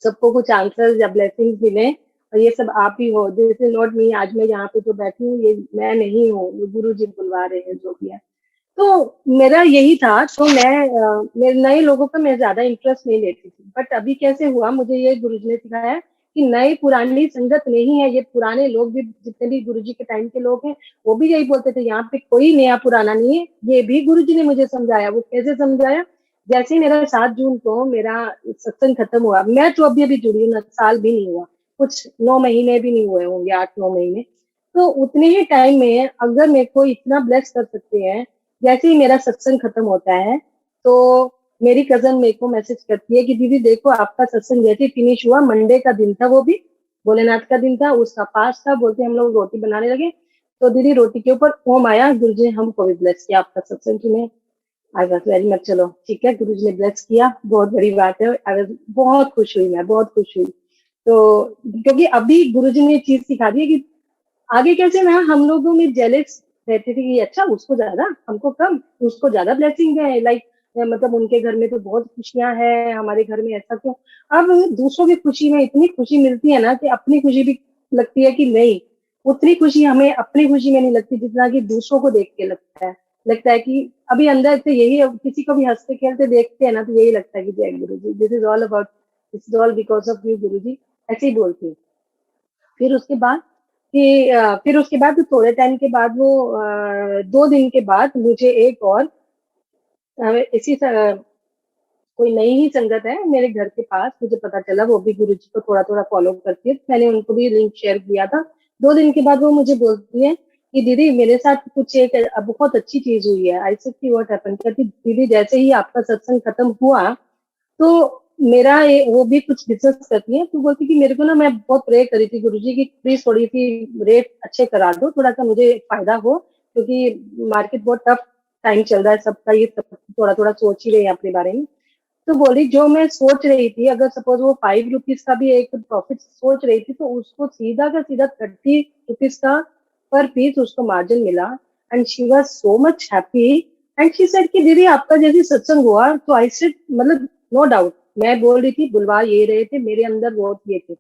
सबको कुछ आंसर्स या ब्लेसिंग्स मिले। और ये सब आप ही हो, दिस इज नॉट मी। आज मैं यहाँ पे जो बैठी हूँ ये मैं नहीं हूँ, ये गुरु जी बुलवा रहे हैं जो भी है। तो मेरा यही था। तो मेरे नए लोगों का मैं ज्यादा इंटरेस्ट नहीं लेती थी, बट अभी कैसे हुआ, मुझे ये गुरुजी ने सिखाया कि नई पुरानी संगत नहीं है, ये पुराने लोग भी जितने भी गुरुजी के टाइम के लोग हैं वो भी यही बोलते थे, यहाँ पे कोई नया पुराना नहीं है। ये भी गुरुजी ने मुझे समझाया। वो कैसे समझाया, जैसे ही मेरा 7 जून को मेरा सत्संग खत्म हुआ, मैं तो अभी अभी जुड़ी हूँ ना, साल भी नहीं हुआ, कुछ 9 महीने भी नहीं हुए होंगे, 8 9 महीने। तो उतने ही टाइम में अगर मेरे को इतना ब्लेस कर सकते हैं, जैसे ही मेरा सत्संग खत्म होता है तो मेरी कजन मेरे को मैसेज करती है कि दीदी देखो आपका सत्संग जैसे फिनिश हुआ, मंडे का दिन था, वो भी भोलेनाथ का दिन था, उसका पास था, बोलते हम लोग रोटी बनाने लगे, तो दीदी रोटी के ऊपर ओम आया, गुरुजी ने हमको भी ब्लेस किया आपका सत्संग सुने। आई वॉज वेरी मच, चलो ठीक है, गुरुजी ने ब्लेस किया, बहुत बड़ी बात है। आई वॉज बहुत खुश हुई, मैं बहुत खुश हुई। तो क्योंकि अभी गुरुजी ने चीज सिखा दी है कि आगे कैसे ना हम लोगों में जेलस रहती थी कि अच्छा उसको ज्यादा हमको कम, उसको ज्यादा ब्लेसिंग है, लाइक मतलब उनके घर में तो बहुत खुशियां हैं, हमारे घर में ऐसा क्यों। अब दूसरों की खुशी में इतनी खुशी मिलती है ना कि अपनी खुशी भी लगती है कि नहीं, उतनी खुशी हमें अपनी खुशी में नहीं लगती जितना कि दूसरों को देख के लगता है। लगता है कि अभी अंदर से यही, किसी को भी हंसते खेलते देखते हैं ना तो यही लगता है कि जय Guru ji, this is all about, this is all because of you Guru ji, ऐसे ही बोलती हूँ। फिर उसके बाद फिर उसके बाद थोड़े टाइम के बाद वो 2 दिन के बाद मुझे एक और इसी कोई नई ही संगत है मेरे घर के पास, मुझे पता चला वो भी गुरुजी को थोड़ा थोड़ा फॉलो करती है, तो मैंने उनको भी लिंक शेयर किया था। 2 दिन के बाद वो मुझे बोलती है कि दीदी मेरे साथ कुछ एक बहुत अच्छी चीज हुई है। आई सेड कि व्हाट हैपेंड, कहती दीदी जैसे ही आपका सत्संग खत्म हुआ तो मेरा वो भी कुछ बिजनेस करती है, तो बोलती कि मेरे को ना, मैं बहुत प्रे करी थी गुरुजी की प्लीज थोड़ी सी रेट अच्छे करा दो, थोड़ा सा मुझे फायदा हो, क्योंकि मार्केट बहुत टफ टाइम चल रहा है सबका, ये सब थोड़ा थोड़ा सोच ही रहे हैं अपने बारे में। तो बोली जो मैं सोच रही थी, अगर सपोज वो 5 रुपीज का भी एक प्रॉफिट सोच रही थी, तो उसको सीधा का सीधा 30 रुपीज का पर पीस उसको मार्जिन मिला। And she was so much happy. And she said कि दीदी आपका जैसे सत्संग हुआ, तो आई सेड मतलब नो डाउट, मैं बोल रही थी बुलवा ये रहे थे, मेरे अंदर वो ये थे।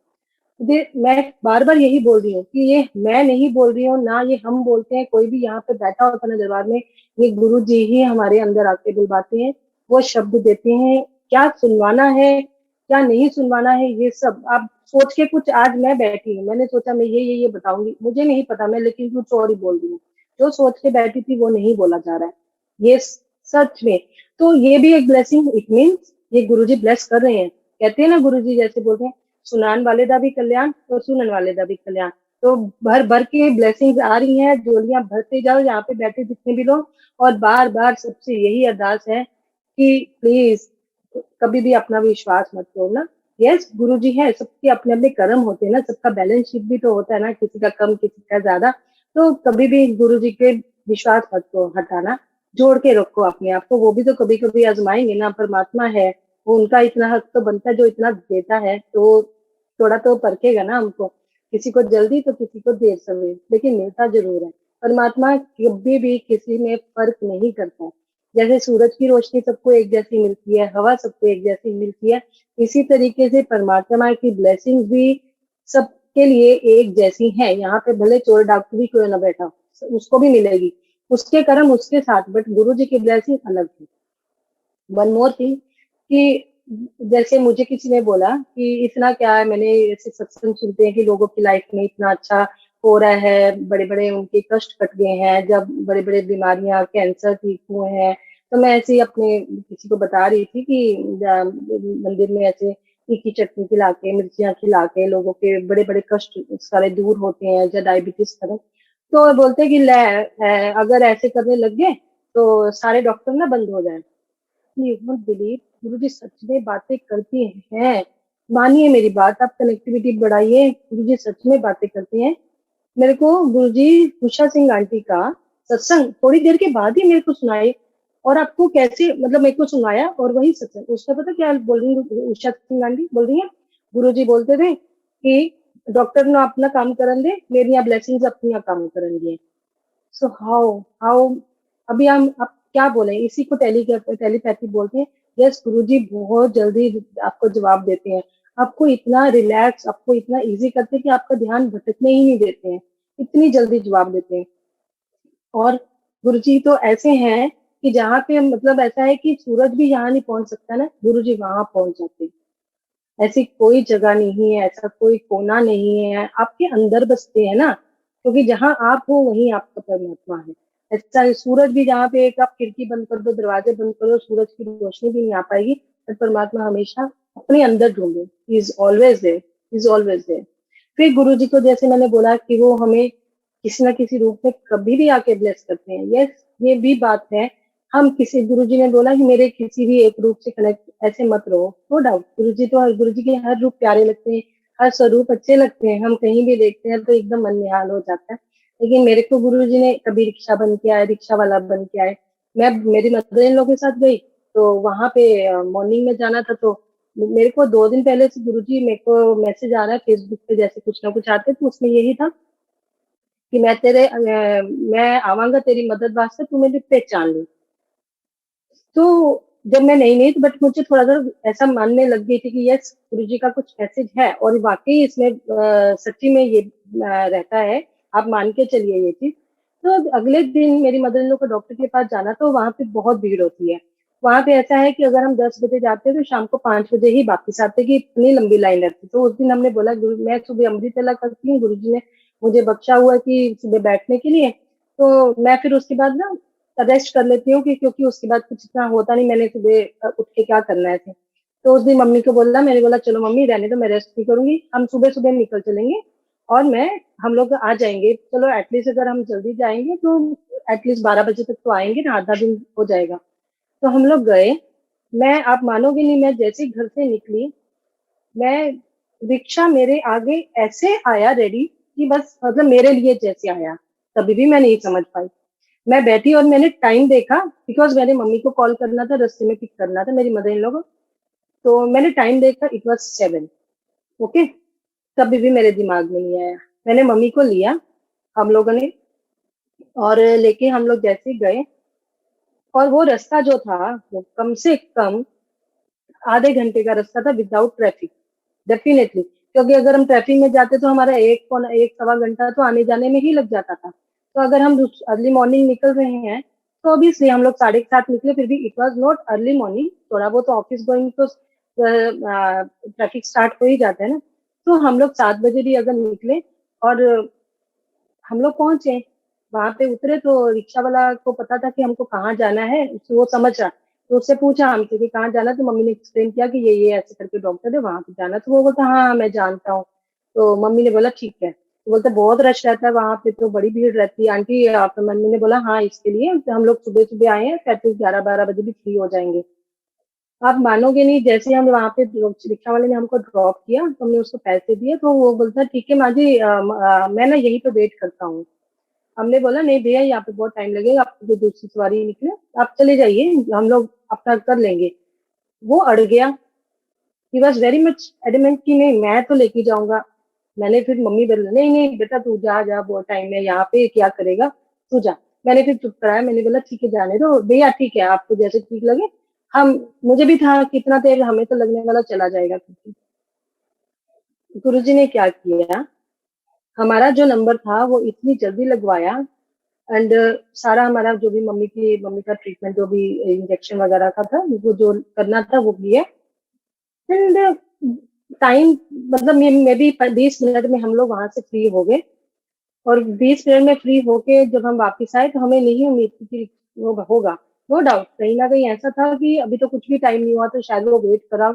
मैं बार बार यही बोल रही हूँ कि ये मैं नहीं बोल रही हूँ ना, ये हम बोलते हैं, कोई भी यहाँ पे बैठा होता ना दरबार में, ये गुरु जी ही हमारे अंदर आके बुलवाते हैं, वो शब्द देते हैं, क्या सुनवाना है क्या नहीं सुनवाना है, ये सब आप सोच के कुछ। आज मैं बैठी हूँ, मैंने सोचा मैं ये बताऊंगी, मुझे नहीं पता मैं लेकिन कुछ और ही बोल रही हूँ, जो सोच के बैठी थी वो नहीं बोला जा रहा है, ये सच में। तो ये भी एक ब्लेसिंग, इट मीन्स ये गुरुजी ब्लेस कर रहे हैं। कहते हैं ना गुरुजी जैसे बोलते हैं, सुनान वाले दा भी कल्याण और सुनन वाले दा भी कल्याण। तो भर भर के ब्लेसिंग्स आ रही हैं, जोलियां भरते जाओ यहाँ पे बैठे जितने भी लोग। और बार बार सबसे यही अरदास है कि प्लीज कभी भी अपना विश्वास मत तोड़ना। यस गुरु जी है, सबके अपने अपने कर्म होते हैं ना, सबका बैलेंस शीट भी तो होता है ना, किसी का कम किसी का ज्यादा। तो कभी भी गुरु जी के विश्वास मत को हटाना, जोड़ के रखो अपने आप को, वो भी तो कभी कभी आजमाएंगे ना, परमात्मा है, वो उनका इतना हक तो बनता है, जो इतना देता है तो थोड़ा तो परखेगा ना हमको, किसी को जल्दी तो किसी को देर सवेर, लेकिन मिलता जरूर है। परमात्मा कभी भी किसी में फर्क नहीं करता है। जैसे सूरज की रोशनी सबको एक जैसी मिलती है, हवा सबको एक जैसी मिलती है, इसी तरीके से परमात्मा की ब्लेसिंग भी सबके लिए एक जैसी है। यहाँ पे भले चोर डाकू भी क्यों ना बैठा हो, उसको भी मिलेगी, उसके कर्म उसके साथ, बट गुरु जी की ब्लेसिंग अलग है। वन मोर थिंग कि जैसे मुझे किसी ने बोला कि इतना क्या है, मैंने ऐसे सत्संग सुनते हैं कि लोगों की लाइफ में इतना अच्छा हो रहा है, बड़े बड़े उनके कष्ट कट गए हैं, जब बड़े बड़े बीमारियां कैंसर ठीक हुए हैं। तो मैं ऐसे ही अपने किसी को बता रही थी कि मंदिर में ऐसे तीखी चटनी खिला के, मिर्चियां खिला के लोगों के बड़े बड़े कष्ट सारे दूर होते हैं, या डायबिटीज खत्म। तो बोलते हैं कि अगर ऐसे करने लग गए तो सारे डॉक्टर ना बंद हो जाए। यू वुड बिलीव, गुरुजी सच में बातें करती हैं। मानिए मेरी बात, आप कनेक्टिविटी बढ़ाइए, गुरुजी सच में बातें करती हैं। मेरे को गुरुजी उषा सिंह आंटी का सत्संग थोड़ी देर के बाद ही मेरे को सुनाए। और आपको कैसे, मतलब मेरे को सुनाया और वही सत्संग, उसका पता क्या बोल रही है उषा सिंह आंटी, बोल रही है गुरुजी बोलते थे कि डॉक्टर ने अपना काम करन दे, मेरी ब्लेसिंग्स अपनी काम करन दिए। सो हाउ हाउ अभी हम अब क्या बोले, इसी को टेलीपैथी बोलते हैं। यस गुरुजी बहुत जल्दी आपको जवाब देते हैं, आपको इतना रिलैक्स, आपको इतना इजी करते हैं कि आपका ध्यान भटकने ही नहीं देते हैं, इतनी जल्दी जवाब देते हैं। और गुरुजी तो ऐसे हैं कि जहाँ पे मतलब ऐसा है कि सूरज भी यहाँ नहीं पहुंच सकता ना, गुरुजी वहां पहुंच जाते हैं। ऐसी कोई जगह नहीं है, ऐसा कोई कोना नहीं है, आपके अंदर बसते हैं ना, क्योंकि जहां आप हो वहीं आपका परमात्मा है। ऐसा है, सूरज भी जहाँ पे एक आप खिड़की बंद कर दो, दरवाजे बंद करो, सूरज की रोशनी भी नहीं आ पाएगी, पर परमात्मा हमेशा अपने अंदर ढूंढो, is always there, is always there. फिर गुरु जी को जैसे मैंने बोला कि वो हमें किसी ना किसी रूप में कभी भी आके ब्लेस करते हैं, यस ये भी बात है। हम किसी, गुरुजी ने बोला कि मेरे किसी भी एक रूप से कनेक्ट ऐसे मत रहो, नो डाउट गुरुजी तो, हर गुरुजी के हर रूप प्यारे लगते हैं, हर स्वरूप अच्छे लगते हैं, हम कहीं भी देखते हैं तो एकदम मन निहाल हो जाता है। लेकिन मेरे को गुरुजी ने कभी रिक्शा बन के आए, रिक्शा वाला बन के आए। मैं मेरी मदर इन लॉ के साथ गई, तो वहां पे मॉर्निंग में जाना था, तो मेरे को 2 दिन पहले से गुरुजी, मेरे को मैसेज आ रहा है फेसबुक पे, जैसे कुछ ना कुछ आते, तो उसमें यही था कि मैं आवांगा तेरी मदद वास्ते, तू मुझे पहचान ली। तो जब मैं नई नई, तो बट मुझे थोड़ा सा ऐसा मानने लग गई थी कि यस गुरु जी का कुछ मैसेज है, और वाकई इसमें सच्ची में ये रहता है, आप मान के चलिए ये चीज। तो अगले दिन मेरी मदर इन लॉ को डॉक्टर के पास जाना, तो वहां पे बहुत भीड़ होती है। वहां पे ऐसा है कि अगर हम 10 बजे जाते हैं तो शाम को 5 बजे ही वापिस आते, कि इतनी लंबी लाइन रहती। तो उस दिन हमने बोला, गुरु मैं सुबह अमृत वेला करती हूँ, गुरु जी ने मुझे बख्शा हुआ कि सुबह बैठने के लिए, तो मैं फिर उसके बाद ना रेस्ट कर लेती हूँ, कि क्योंकि उसके बाद कुछ इतना होता नहीं, मैंने सुबह उठ के क्या करना है ऐसे। तो उस दिन मम्मी को बोला, मैंने बोला चलो मम्मी रहने दो, मैं रेस्ट नहीं करूंगी, हम सुबह सुबह निकल चलेंगे, और मैं हम लोग आ जाएंगे, चलो एटलीस्ट अगर हम जल्दी जाएंगे तो एटलीस्ट 12 बजे तक तो आएंगे ना, आधा दिन हो जाएगा। तो हम लोग गए। मैं, आप मानोगे नहीं, मैं जैसे ही घर से निकली, मैं, रिक्शा मेरे आगे ऐसे आया रेडी, कि बस मतलब मेरे लिए जैसे आया, तभी भी मैं नहीं समझ पाई। मैं बैठी और मैंने टाइम देखा, बिकॉज मैंने मम्मी को कॉल करना था, रास्ते में पिक करना था मेरी मदर इन लॉ को। तो मैंने टाइम देखा, इट वाज 7। ओके, तभी भी मेरे दिमाग में नहीं आया। मैंने मम्मी को लिया, हम लोगों ने, और लेके हम लोग जैसे ही गए, और वो रास्ता जो था वो कम से कम आधे घंटे का रास्ता था विदाउट ट्रैफिक, डेफिनेटली। क्योंकि अगर हम ट्रैफिक में जाते तो हमारा एक सवा घंटा तो आने जाने में ही लग जाता था। तो अगर हम अर्ली मॉर्निंग निकल रहे हैं, तो ऑब्वियसली हम लोग 7:30 निकले, फिर भी it was not early morning, थोड़ा बहुत ऑफिस गोइंग तो ट्रैफिक स्टार्ट हो ही जाता है ना। तो हम लोग 7 बजे भी अगर निकले, और हम लोग पहुंचे, वहां पे उतरे, तो रिक्शा वाला को पता था कि हमको कहाँ जाना है, वो समझ रहा। तो उससे पूछा हमसे कि कहाँ जाना, तो मम्मी ने एक्सप्लेन किया कि ये ऐसे करके डॉक्टर है, वहां पे जाना। तो वो बोलता हाँ हाँ, मैं जानता हूँ। तो मम्मी ने बोला ठीक है। तो बोलते बहुत रश रहता है वहां पे, तो बड़ी भीड़ रहती है आंटी आप। मम्मी ने बोला हाँ, इसके लिए तो हम लोग सुबह सुबह आए हैं, 11-12 बजे भी फ्री हो जाएंगे। आप मानोगे नहीं, जैसे हम वहां पे रिक्शा वाले ने हमको ड्रॉप किया, तो हमने उसको पैसे दिए, तो वो बोलता ठीक है माँ जी, मैं ना यहीं पे वेट करता हूँ। हमने बोला नहीं भैया, यहाँ पे बहुत टाइम लगेगा, आपको जो दूसरी सवारी निकले, आप चले जाइए, हम लोग अपना कर लेंगे। वो अड़ गया, he was very much adamant कि नहीं मैं तो लेके जाऊंगा। मैंने फिर मम्मी बोला नहीं नहीं बेटा तू जा जा, बहुत टाइम है यहाँ पे, क्या करेगा, तू जा। मैंने फिर चुप कराया, मैंने बोला ठीक है जाने दो भैया, ठीक है आपको जैसे ठीक लगे। हम, मुझे भी था कितना देर हमें तो लगने वाला चला जाएगा, क्योंकि गुरुजी ने क्या किया, हमारा जो नंबर था वो इतनी जल्दी लगवाया। एंड सारा हमारा जो भी मम्मी का ट्रीटमेंट, जो भी इंजेक्शन वगैरह का था, वो जो करना था वो किया। एंड टाइम, मतलब मे बी 20 मिनट में हम लोग वहां से फ्री हो गए। और 20 मिनट में फ्री होके जब हम वापस आए, तो हमें नहीं उम्मीद थी कि वो होगा। नो डाउट कहीं ना कहीं ऐसा था कि अभी तो कुछ भी टाइम नहीं हुआ, तो शायद वो वेट करा।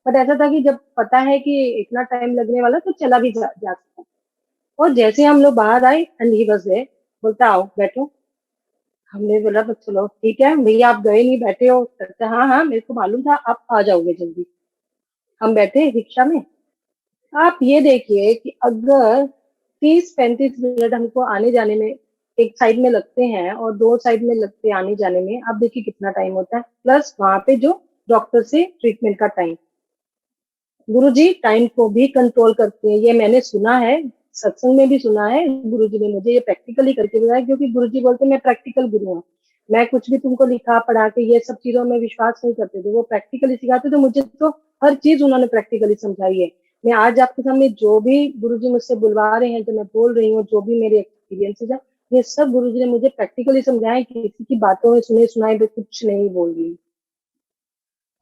बट ऐसा था कि जब पता है कि इतना टाइम लगने वाला, तो चला भी जा सकता। और जैसे हम लोग बाहर आए, एंड ही वाज देयर, बोलता आओ बैठो। हमने बोला बस चलो ठीक है भैया, आप गए नहीं बैठे हो, कहते हाँ हाँ मेरे को मालूम था आप आ जाओगे जल्दी। हम बैठे रिक्शा में। आप ये देखिए कि अगर 30-35 मिनट हमको आने जाने में एक साइड में लगते हैं, और 2 साइड में लगते हैं आने जाने में, आप देखिए कितना टाइम होता है, प्लस वहां पे जो डॉक्टर से ट्रीटमेंट का टाइम। गुरुजी टाइम को भी कंट्रोल करते हैं, ये मैंने सुना है, सत्संग में भी सुना है। गुरुजी ने मुझे ये प्रैक्टिकली करके बताया, क्योंकि गुरुजी बोलते हैं मैं प्रैक्टिकल गुरु हूँ। मैं कुछ भी तुमको लिखा पढ़ा के ये सब चीजों में विश्वास नहीं करते थे, वो प्रैक्टिकली सिखाते। तो मुझे तो हर चीज उन्होंने प्रैक्टिकली समझाई है। मैं आज आपके सामने जो भी गुरुजी मुझसे बुलवा रहे हैं, जो मैं बोल रही हूँ, जो भी मेरे एक्सपीरियंसेस है, ये सब गुरुजी ने मुझे प्रैक्टिकली समझाया, किसी की बातों में सुने सुनाए पे कुछ नहीं बोल रही।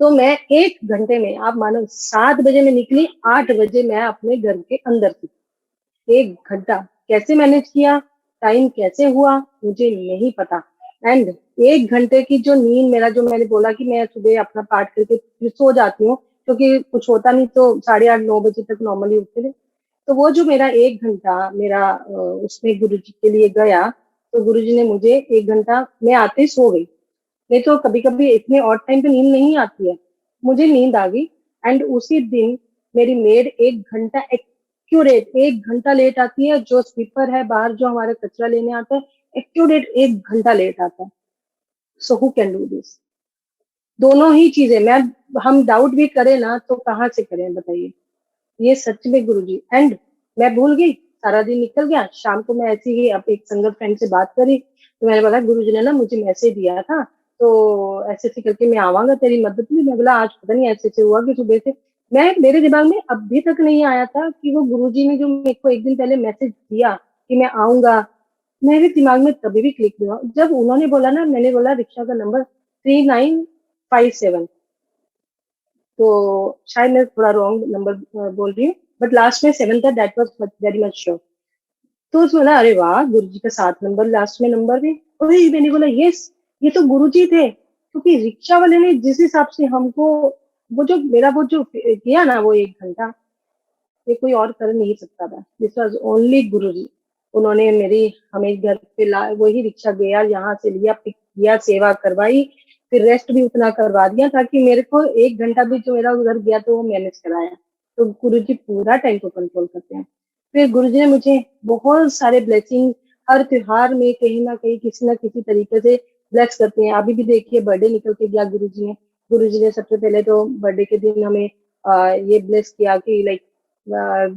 तो मैं 1 घंटे में, आप मानो 7 बजे में निकली, 8 बजे मैं अपने घर के अंदर थी। 1 घंटा कैसे मैनेज किया, टाइम कैसे हुआ, मुझे नहीं पता। एंड 1 घंटे की जो नींद, मेरा जो मैंने बोला कि मैं सुबह अपना पाठ करके फिर सो जाती हूँ, क्योंकि कुछ होता नहीं तो 8:30-9 बजे तक नॉर्मली उठते थे। तो वो जो मेरा 1 घंटा मेरा उसमें गुरु जी के लिए गया, तो गुरु जी ने मुझे 1 घंटा, मैं आते ही सो गई। नहीं तो कभी कभी इतने और टाइम पे नींद नहीं आती है, मुझे नींद आ गई। एंड उसी दिन मेरी मेड 1 घंटा एक्यूरेट, 1 घंटा लेट आती है। जो स्वीपर है बाहर, जो हमारा कचरा लेने आता है, एक्यूरेट 1 घंटा लेट आता है। So who can do this? दोनों ही चीजें मैं, हम डाउट भी करें ना तो कहाँ से करें बताइए। ये सच में गुरुजी। एंड मैं भूल गई, सारा दिन निकल गया। शाम को मैं ऐसे ही अब एक संगत फ्रेंड से बात करी, तो मैंने बोला गुरुजी ने ना मुझे मैसेज दिया था, तो ऐसे ऐसे करके मैं आवांगा तेरी मदद में। मैं बोला आज पता नहीं ऐसे ऐसे हुआ कि सुबह से मैं, मेरे दिमाग में अभी तक नहीं आया था कि वो गुरुजी ने जो मेरे को एक दिन पहले मैसेज दिया कि मैं आऊंगा, मेरे दिमाग में तभी भी क्लिक हुआ जब उन्होंने बोला ना, मैंने बोला रिक्शा का नंबर 3957। तो शायद मैं थोड़ा रॉन्ग नंबर बोल रही हूँ, बट लास्ट में 7 था, that was very much sure. तो उसने बोला अरे वाह, गुरु जी का 7 नंबर लास्ट में नंबर भी। अरे मैंने बोला यस, ये तो गुरु जी थे। क्योंकि रिक्शा वाले ने जिस हिसाब से हमको, वो जो मेरा वो जो किया ना वो 1 घंटा, ये कोई और कर नहीं सकता था। दिस वॉज ओनली गुरु जी। उन्होंने मेरी, हमें घर पे ला, वही रिक्शा गया, यहाँ से लिया, पिक किया, सेवा करवाई, फिर रेस्ट भी उतना करवा दिया ताकि मेरे को 1 घंटा भी जो मेरा उधर गया तो वो मैनेज कराया। तो गुरु जी पूरा टाइम को कंट्रोल करते हैं। फिर गुरु जी ने मुझे बहुत सारे ब्लेसिंग, हर त्योहार में कहीं ना कहीं किसी ना किसी तरीके से ब्लेस करते हैं। अभी भी देखिए बर्थडे निकल के गया गुरु जी ने। गुरु जी ने सबसे पहले तो बर्थडे के दिन हमें ये ब्लेस किया कि लाइक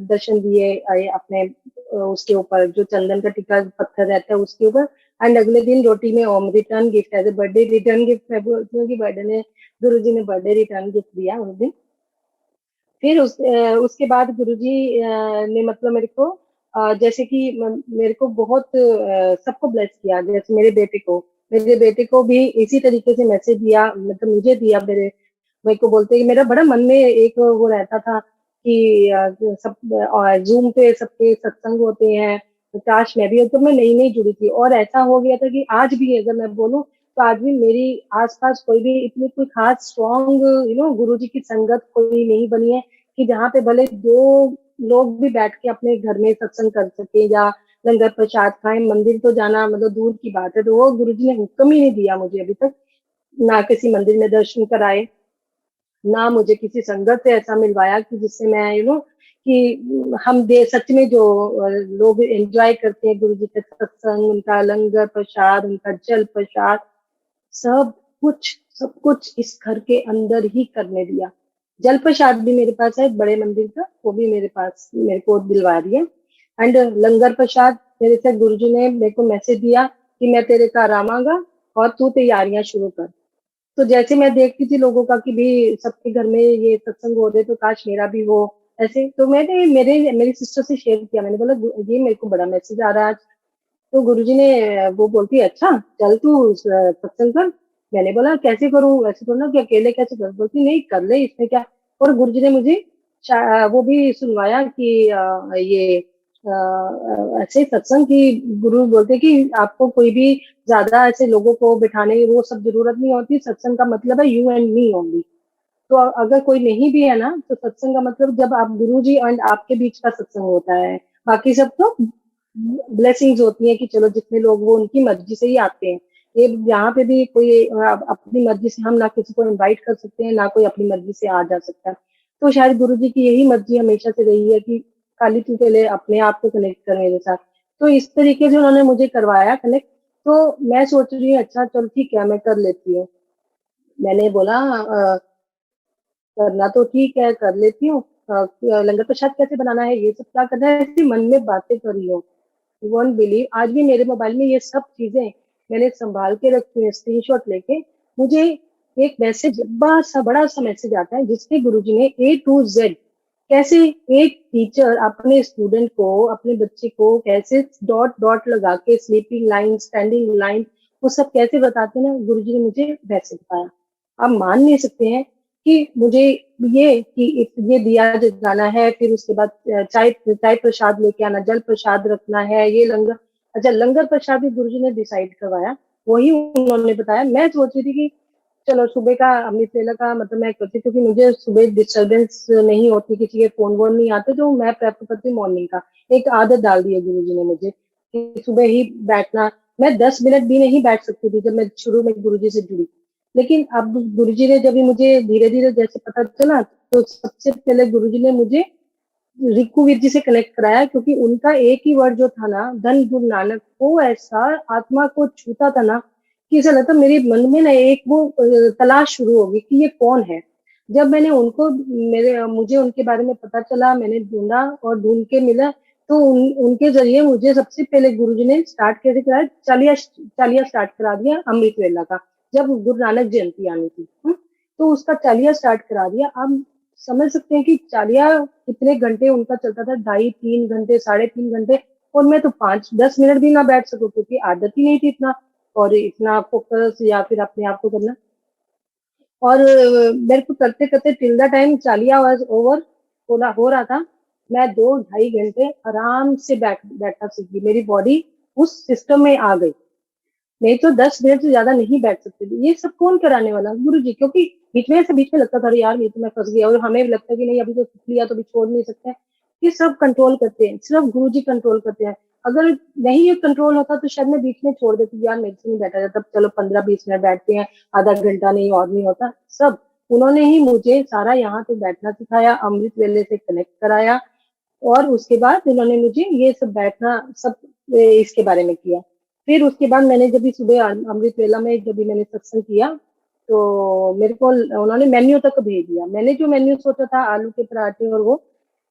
दर्शन दिए अपने उसके ऊपर जो चंदन का टीका पत्थर रहता है उसके ऊपर। एंड अगले दिन रोटी में Om, return gift as a birthday return gift. मैं बोलती हूँ कि बर्थडे ने, गुरु जी ने बर्थडे रिटर्न गिफ्ट दिया उस दिन। फिर उसके बाद गुरुजी ने मतलब मेरे को जैसे कि मेरे को बहुत सबको ब्लेस किया। जैसे मेरे बेटे को भी इसी तरीके से मैसेज दिया, मतलब मुझे दिया। मेरे को बोलते कि मेरा बड़ा मन में एक वो रहता था कि सब जूम पे सबके सत्संग होते हैं, तो काश मैं भी, तो मैं नई नई जुड़ी थी। और ऐसा हो गया था कि आज भी अगर मैं बोलूं तो आज भी मेरी आसपास कोई भी इतनी कोई खास स्ट्रॉन्ग गुरु जी की संगत कोई नहीं बनी है कि जहाँ पे भले दो लोग भी बैठ के अपने घर में सत्संग कर सके या लंगर प्रसाद खाएं। मंदिर तो जाना मतलब दूर की बात है, तो वो गुरु जी ने हुक्म ही नहीं दिया मुझे अभी तक। ना किसी मंदिर में दर्शन कराए, ना मुझे किसी संगत से ऐसा मिलवाया कि जिससे मैं कि हम दे सच में जो लोग एंजॉय करते हैं गुरु जी का सत्संग, उनका लंगर प्रसाद, उनका जल प्रसाद, सब सब कुछ इस घर के अंदर ही करने दिया। जल प्रसाद भी मेरे पास है बड़े मंदिर का, वो भी मेरे पास मेरे को दिलवा दिया। एंड लंगर प्रसाद मेरे से गुरुजी ने मेरे को मैसेज दिया कि मैं तेरे घर आवांगा और तू तैयारियां शुरू कर। तो जैसे मैं देखती थी लोगों का कि भी सबके घर में ये सत्संग हो रहे, तो काश मेरा भी हो ऐसे। तो मैंने मेरी सिस्टर से शेयर किया, मैंने बोला ये मेरे को बड़ा मैसेज आ रहा है आज। तो गुरुजी ने वो बोलती है अच्छा चल तू सत्संग कर। मैंने बोला कैसे करूं, ऐसे तो ना कि अकेले कैसे कर, बोलती नहीं कर ले, इसमें क्या। और गुरुजी ने मुझे वो भी सुनवाया कि ये ऐसे सत्संग की गुरु बोलते कि आपको कोई भी ज्यादा ऐसे लोगों को बिठाने की वो सब जरूरत नहीं होती। सत्संग का मतलब है यू एंड मी ओनली। तो अगर कोई नहीं भी है ना, तो सत्संग का मतलब जब आप गुरु जी एंड आपके बीच का सत्संग होता है। बाकी सब तो ब्लेसिंग्स होती है कि चलो जितने लोग वो उनकी मर्जी से ही आते हैं। ये यहाँ पे भी कोई अपनी मर्जी से, हम ना किसी को इनवाइट कर सकते हैं, ना कोई अपनी मर्जी से आ जा सकता है। तो शायद गुरु जी की यही मर्जी हमेशा से रही है कि खाली तू पहले अपने आप को कनेक्ट कर मेरे साथ। तो इस तरीके से उन्होंने मुझे करवाया कनेक्ट। तो मैं सोच रही हूँ अच्छा चल ठीक है मैं कर लेती हूँ। मैंने बोला करना तो ठीक है कर लेती हूँ, लंगर प्रसाद कैसे बनाना है, ये सब क्या करना है, ऐसे मन में बातें कर रही हो। यू वोंट बिलीव, आज भी मेरे मोबाइल में ये सब चीजें मैंने संभाल के रखी है, स्क्रीनशॉट लेके। मुझे एक मैसेज, बड़ा सा मैसेज आता है, जिसके गुरुजी ने A to Z कैसे एक टीचर अपने स्टूडेंट को, अपने बच्चे को कैसे डॉट डॉट लगा के स्लीपिंग लाइन, स्टैंडिंग लाइन, वो सब कैसे बताते हैं ना, गुरुजी ने मुझे वैसे बताया। आप मान नहीं सकते हैं कि मुझे ये दिया जलाना है, फिर उसके बाद चाय चाय प्रसाद लेके आना, जल प्रसाद रखना है, ये लंगर। अच्छा, लंगर प्रसाद भी गुरुजी ने डिसाइड करवाया, वही उन्होंने बताया। मैं सोच रही थी कि चलो सुबह का अमृत वेला का मतलब मैं करती, क्योंकि मुझे सुबह डिस्टरबेंस नहीं होती, किसी के फोन वोन नहीं आते, तो मैं प्रेफर करती हूँ मॉर्निंग का। एक आदत डाल दी है गुरुजी ने मुझे कि सुबह ही बैठना। मैं 10 मिनट भी नहीं बैठ सकती थी जब मैं शुरू में गुरुजी से जुड़ी, लेकिन अब गुरुजी ने जब भी मुझे धीरे धीरे जैसे पता चला, तो सबसे पहले गुरुजी ने मुझे रिकुवीर जी से कनेक्ट कराया, क्योंकि उनका एक ही वर्ड जो था ना, धन गुरु नानक, वो ऐसा आत्मा को छूता था ना, कि ऐसा लगता मेरे मन में ना एक वो तलाश शुरू होगी कि ये कौन है। जब मैंने उनको, मेरे मुझे उनके बारे में पता चला, मैंने ढूंढा और ढूंढ के मिला, तो उनके जरिए मुझे सबसे पहले गुरुजी ने स्टार्ट कैसे कराया, चालिया चालिया स्टार्ट करा दिया अमृत वेला का, जब गुरु नानक जयंती आनी थी। तो उसका चालिया स्टार्ट करा दिया। अब समझ सकते हैं कि चालिया कितने घंटे उनका चलता था, 2.5-3 घंटे, 3.5 घंटे। और मैं तो 5-10 मिनट भी ना बैठ सकूं, क्योंकि आदत ही नहीं थी इतना, और इतना फोकस या फिर अपने आप को करना। और मेरे को करते करते till the time Chaliha was over हो रहा था, मैं 2-2.5 घंटे आराम से बैठना सीख गई, मेरी बॉडी उस सिस्टम में आ गई। नहीं तो 10 मिनट से ज्यादा नहीं बैठ सकते थे। ये सब कौन कराने वाला, गुरु जी। क्योंकि बीच में लगता था, अरे यार ये तो मैं फंस गया, और हमें भी लगता है कि नहीं, अभी तो सीख लिया तो अभी छोड़ नहीं सकते। ये सब कंट्रोल करते हैं, सिर्फ गुरु जी कंट्रोल करते हैं। अगर नहीं ये कंट्रोल होता तो शायद मैं बीच में छोड़ देती, यार मेरे से नहीं बैठा जाता, चलो 15-20 मिनट बैठते हैं, आधा घंटा नहीं और नहीं होता। सब उन्होंने ही मुझे सारा यहाँ तक बैठना सिखाया, अमृत वेले से कनेक्ट कराया, और उसके बाद उन्होंने मुझे ये सब बैठना सब इसके बारे में किया। फिर उसके बाद मैंने जब भी सुबह अमृत वेला में जब भी मैंने सत्संग किया, तो मेरे को उन्होंने मेन्यू तक भेज दिया। मैंने जो मेन्यू सोचा था आलू के पराठे और वो,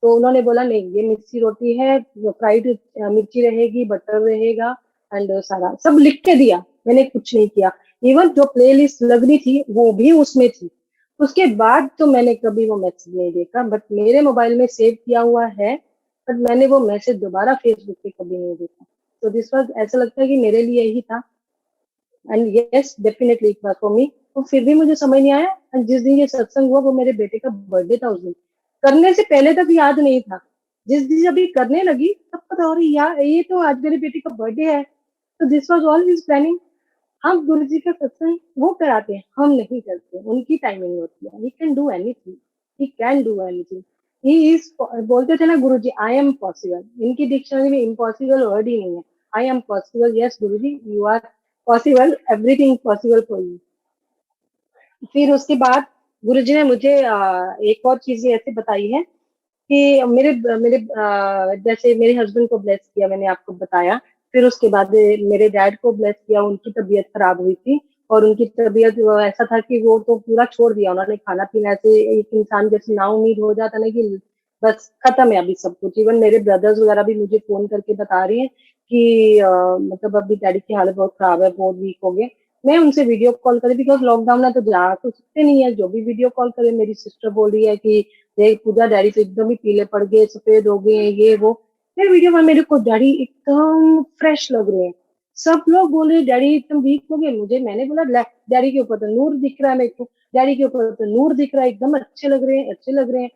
तो उन्होंने बोला नहीं, ये मिर्ची रोटी है, फ्राइड मिर्ची रहेगी, बटर रहेगा, एंड सारा सब लिख के दिया। मैंने कुछ नहीं किया, इवन जो प्ले लिस्ट लगनी थी वो भी उसमें थी। उसके बाद तो मैंने कभी वो मैसेज नहीं देखा, बट मेरे मोबाइल में सेव किया हुआ है, बट मैंने वो मैसेज दोबारा फेसबुक पे कभी नहीं देखा। तो दिस वाज, ऐसा लगता है कि मेरे लिए ही था, and yes definitely it was for me. तो फिर भी मुझे समझ नहीं आया, एंड जिस दिन ये सत्संग हुआ वो मेरे बेटे का बर्थडे था उस दिन। करने से पहले तक याद नहीं था, जिस दिन जब ये करने लगी तब पता हो रही यार ये तो आज मेरे बेटे का बर्थडे है। तो this was all his planning. हम गुरु जी का सत्संग वो कराते हैं, हम नहीं करते, उनकी टाइमिंग होती है। He can do anything, he can do anything, he is. बोलते थे ना Guru ji, I am possible, इनकी डिक्शनरी में इम्पॉसिबल वर्ड ही नहीं है। I am possible, yes Guru ji, you are possible, everything possible for you. फिर उसके बाद गुरु जी ने मुझे एक और चीज ऐसे बताई है कि मेरे मेरे जैसे मेरे हस्बैंड को ब्लेस किया, मैंने आपको बताया। फिर उसके बाद मेरे डैड को ब्लेस किया, उनकी तबीयत खराब हुई थी, और उनकी तबीयत ऐसा था कि वो तो पूरा छोड़ दिया उन्होंने खाना पीना। ऐसे एक इंसान जैसे ना उम्मीद हो जाता ना कि बस खत्म है अभी सब कुछ। इवन मेरे ब्रदर्स वगैरह भी मुझे फोन करके बता रही हैं कि मतलब अभी डैडी की हालत बहुत खराब है, बहुत वीक हो गए। मैं उनसे वीडियो कॉल करी, बिकॉज लॉकडाउन है तो जा तो सकते नहीं है, जो भी वीडियो कॉल करे। मेरी सिस्टर बोल रही है कि देख पूजा, डैडी तो एकदम ही पीले पड़ गए, सफेद हो गए, ये वो। फिर वीडियो में मेरे को डैडी एकदम फ्रेश लग रहे हैं। सब लोग बोल रहे डैडी एकदम वीक हो गए। मुझे, मैंने बोला डैडी के ऊपर तो नूर दिख रहा है मेरे को, डैडी के ऊपर तो नूर दिख रहा है, एकदम अच्छे लग रहे हैं, अच्छे लग रहे हैं।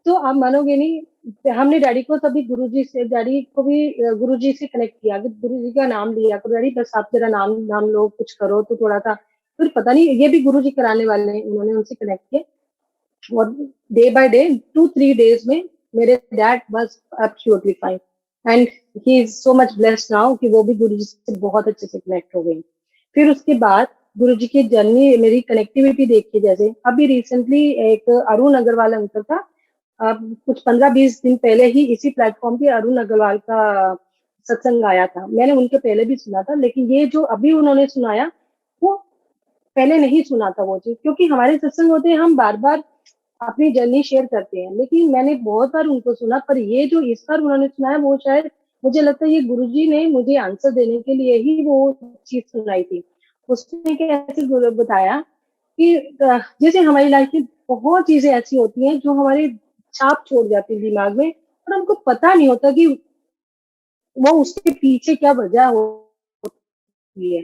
तो आप मानोगे नहीं, हमने डैडी को तभी गुरुजी से, डैडी को भी गुरुजी से कनेक्ट किया कि गुरुजी का नाम लिया करो, डैडी बस आप जरा नाम नाम लो, कुछ करो तो थोड़ा सा। फिर पता नहीं ये भी गुरुजी कराने वाले हैं, उन्होंने उनसे कनेक्ट किया, और डे बाय डे 2-3 डेज में मेरे डैड बस absolutely fine, and he is so much blessed now कि वो भी गुरुजी से बहुत अच्छे से कनेक्ट हो गए। फिर उसके बाद गुरुजी की जर्नी, मेरी कनेक्टिविटी देखिए, जैसे अभी रिसेंटली एक अरुण अग्रवाल अंकल का, अब कुछ 15-20 दिन पहले ही इसी प्लेटफॉर्म पे अरुण अग्रवाल का सत्संग आया था। मैंने उनके पहले भी सुना था, लेकिन ये जो अभी उन्होंने सुनाया वो पहले नहीं सुना था वो चीज। क्योंकि हमारे सत्संग होते हैं, हम बार बार अपनी जर्नी शेयर करते हैं, लेकिन मैंने बहुत बार उनको सुना, पर ये जो इस बार उन्होंने सुनाया वो शायद मुझे लगता है ये गुरुजी ने मुझे आंसर देने के लिए ही वो चीज सुनाई थी। उसने कैसे बताया कि जैसे हमारी लाइफ में बहुत चीजें ऐसी होती हैं जो हमारी छाप छोड़ जाती है दिमाग में, और हमको पता नहीं होता कि वो उसके पीछे क्या वजह होती है।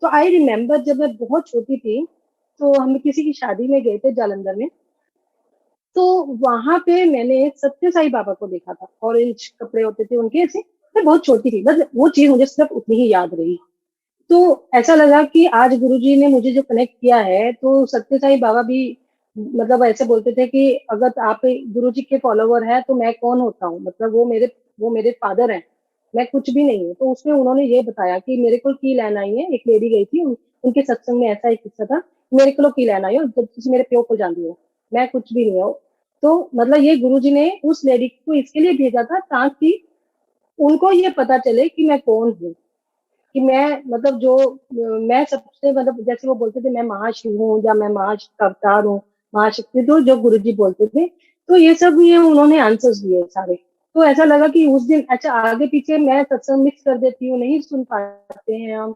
तो आई रिमेम्बर जब मैं बहुत छोटी थी, तो हम किसी की शादी में गए थे जालंधर में। तो वहां पे मैंने सत्य साई बाबा को देखा था, ऑरेंज कपड़े होते थे उनके ऐसे। मैं बहुत छोटी थी, बस वो चीज मुझे सिर्फ उतनी ही याद रही। तो ऐसा लगा कि आज गुरुजी ने मुझे जो कनेक्ट किया है, तो सत्य साई बाबा भी मतलब ऐसे बोलते थे कि अगर आप गुरुजी के फॉलोवर हैं तो मैं कौन होता हूँ, मतलब वो मेरे फादर हैं, मैं कुछ भी नहीं हूँ। तो उसमें उन्होंने ये बताया कि मेरे को की लैन आई है, एक लेडी गई थी उनके सत्संग में ऐसा एक किस्सा था, मेरे को की लैन आई हो जब तुम मेरे प्यो को जानती हो, मैं कुछ भी नहीं हूँ। तो मतलब ये गुरुजी ने उस लेडी को इसके लिए भेजा था ताकि उनको ये पता चले कि मैं कौन हूँ, कि मैं मतलब जो मैं सबसे मतलब जैसे वो बोलते थे मैं महाशिव हूँ या मैं महाअवतार हूँ, महाशक्ति, तो जो गुरुजी बोलते थे, तो ये सब ये उन्होंने आंसर्स दिए सारे। तो ऐसा लगा कि उस दिन अच्छा आगे पीछे मैं सत्संग मिक्स कर देती हूँ, नहीं सुन पाते हैं हम,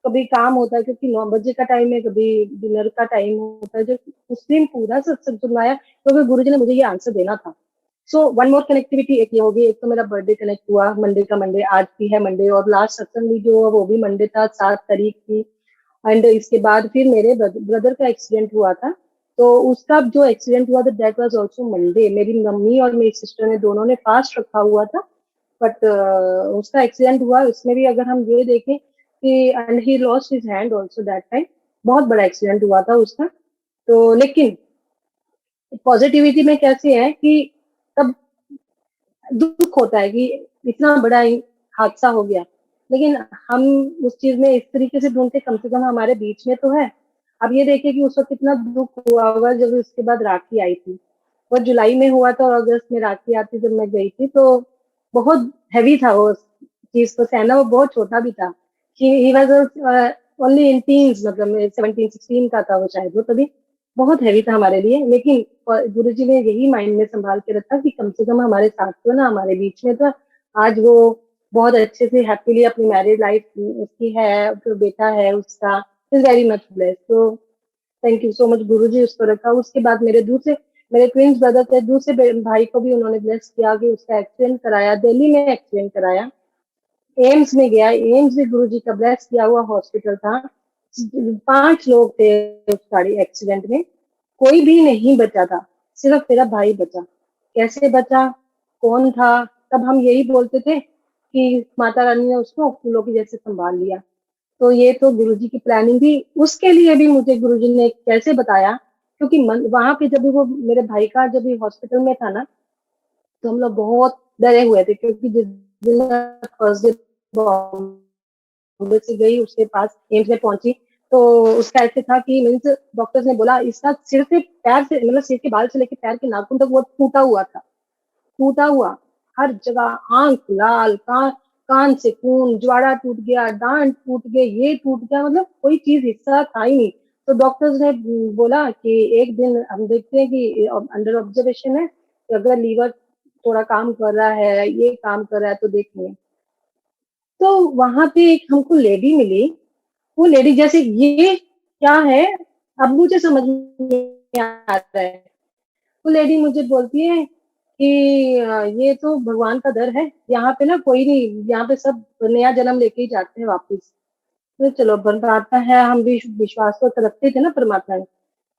कभी काम होता है क्योंकि 9 बजे का टाइम है, कभी डिनर का टाइम होता है, जो उस दिन पूरा सत्संग सुनवाया क्योंकि गुरुजी ने मुझे ये आंसर देना था। सो वन मोर कनेक्टिविटी एक ये होगी, एक तो मेरा बर्थडे कनेक्ट हुआ मंडे का, मंडे आज भी है मंडे, और लास्ट सत्संग भी जो वो भी मंडे था, 7 तारीख थी। एंड इसके बाद फिर मेरे ब्रदर का एक्सीडेंट हुआ था, तो उसका जो एक्सीडेंट हुआ था दैट वाज आल्सो मंडे। मेरी मम्मी और मेरी सिस्टर ने दोनों ने फास्ट रखा हुआ था, बट उसका एक्सीडेंट हुआ, उसमें भी अगर हम ये देखें कि and he lost his hand also that time, बहुत बड़ा एक्सीडेंट हुआ था उसका। तो लेकिन पॉजिटिविटी में कैसे है कि तब दुख होता है कि इतना बड़ा हादसा हो गया, लेकिन हम उस चीज में इस तरीके से ढूंढते कम से कम हमारे बीच में तो है। अब ये देखिए कि उस वक्त कितना दुख हुआ होगा जब उसके बाद राखी आई थी, वो जुलाई में हुआ था और अगस्त में राखी आती जब मैं गई थी, तो बहुत हैवी था वो चीज को सहना, वो बहुत छोटा भी था। He was only in teens, मतलब 17 16 का था वो शायद, वो तभी बहुत हैवी था हमारे लिए। लेकिन गुरुजी ने यही माइंड में संभाल के रखा कि कम से कम हमारे साथ तो ना, हमारे बीच में तो आज वो बहुत अच्छे से हैप्पीली अपनी मैरिड लाइफ उसकी है, तो बेटा है उसका, इज वेरी मच ब्लेस्ड। तो थैंक यू सो मच गुरुजी, उसको रखा। उसके बाद मेरे ट्विंस ब्रदर थे, दूसरे भाई को भी उन्होंने ब्लेस किया कि उसका एक्सीडेंट कराया, दिल्ली में एक्सीडेंट कराया, एम्स में गया, एम्स भी गुरुजी का ब्लेस किया हुआ हॉस्पिटल था। 5 लोग थे उस गाड़ी एक्सीडेंट में, कोई भी नहीं बचा था, सिर्फ मेरा भाई बचा। कैसे बचा, कौन था, तब हम यही बोलते थे कि माता रानी ने उसको फूलों की जैसे संभाल लिया। तो ये तो गुरुजी की प्लानिंग थी। उसके लिए भी मुझे गुरुजी ने कैसे बताया, क्योंकि वहां पे जब भी वो मेरे भाई का जब भी हॉस्पिटल में था ना, तो हम लोग बहुत डरे हुए थे, क्योंकि जिस दिन फर्स्ट डे बॉम्बे से गई उसके पास एम्स में पहुंची, तो उसका ऐसे था कि मीन्स डॉक्टर्स ने बोला इसका सिर से पैर से, मतलब सिर के बाल से लेकर पैर के नाखून तक वो टूटा हुआ था, टूटा हुआ, हर जगह आंख लाल, कान से खून, ज्वाड़ा टूट गया, दांत टूट गए, ये टूट गया, मतलब कोई चीज हिस्सा था ही नहीं। तो डॉक्टर्स ने बोला कि एक दिन हम देखते हैं कि अंडर ऑब्जर्वेशन है, कि अगर लीवर थोड़ा काम कर रहा है, ये काम कर रहा है तो देखेंगे। तो वहां पे एक हमको लेडी मिली, वो लेडी जैसे ये क्या है, अब मुझे समझ में आ रहा है। वो लेडी मुझे बोलती है कि ये तो भगवान का दर है, यहाँ पे ना कोई नहीं, यहाँ पे सब नया जन्म लेके ही जाते हैं वापस। तो चलो परमात्मा है, हम भी विश्वास तो रखते थे ना परमात्मा में।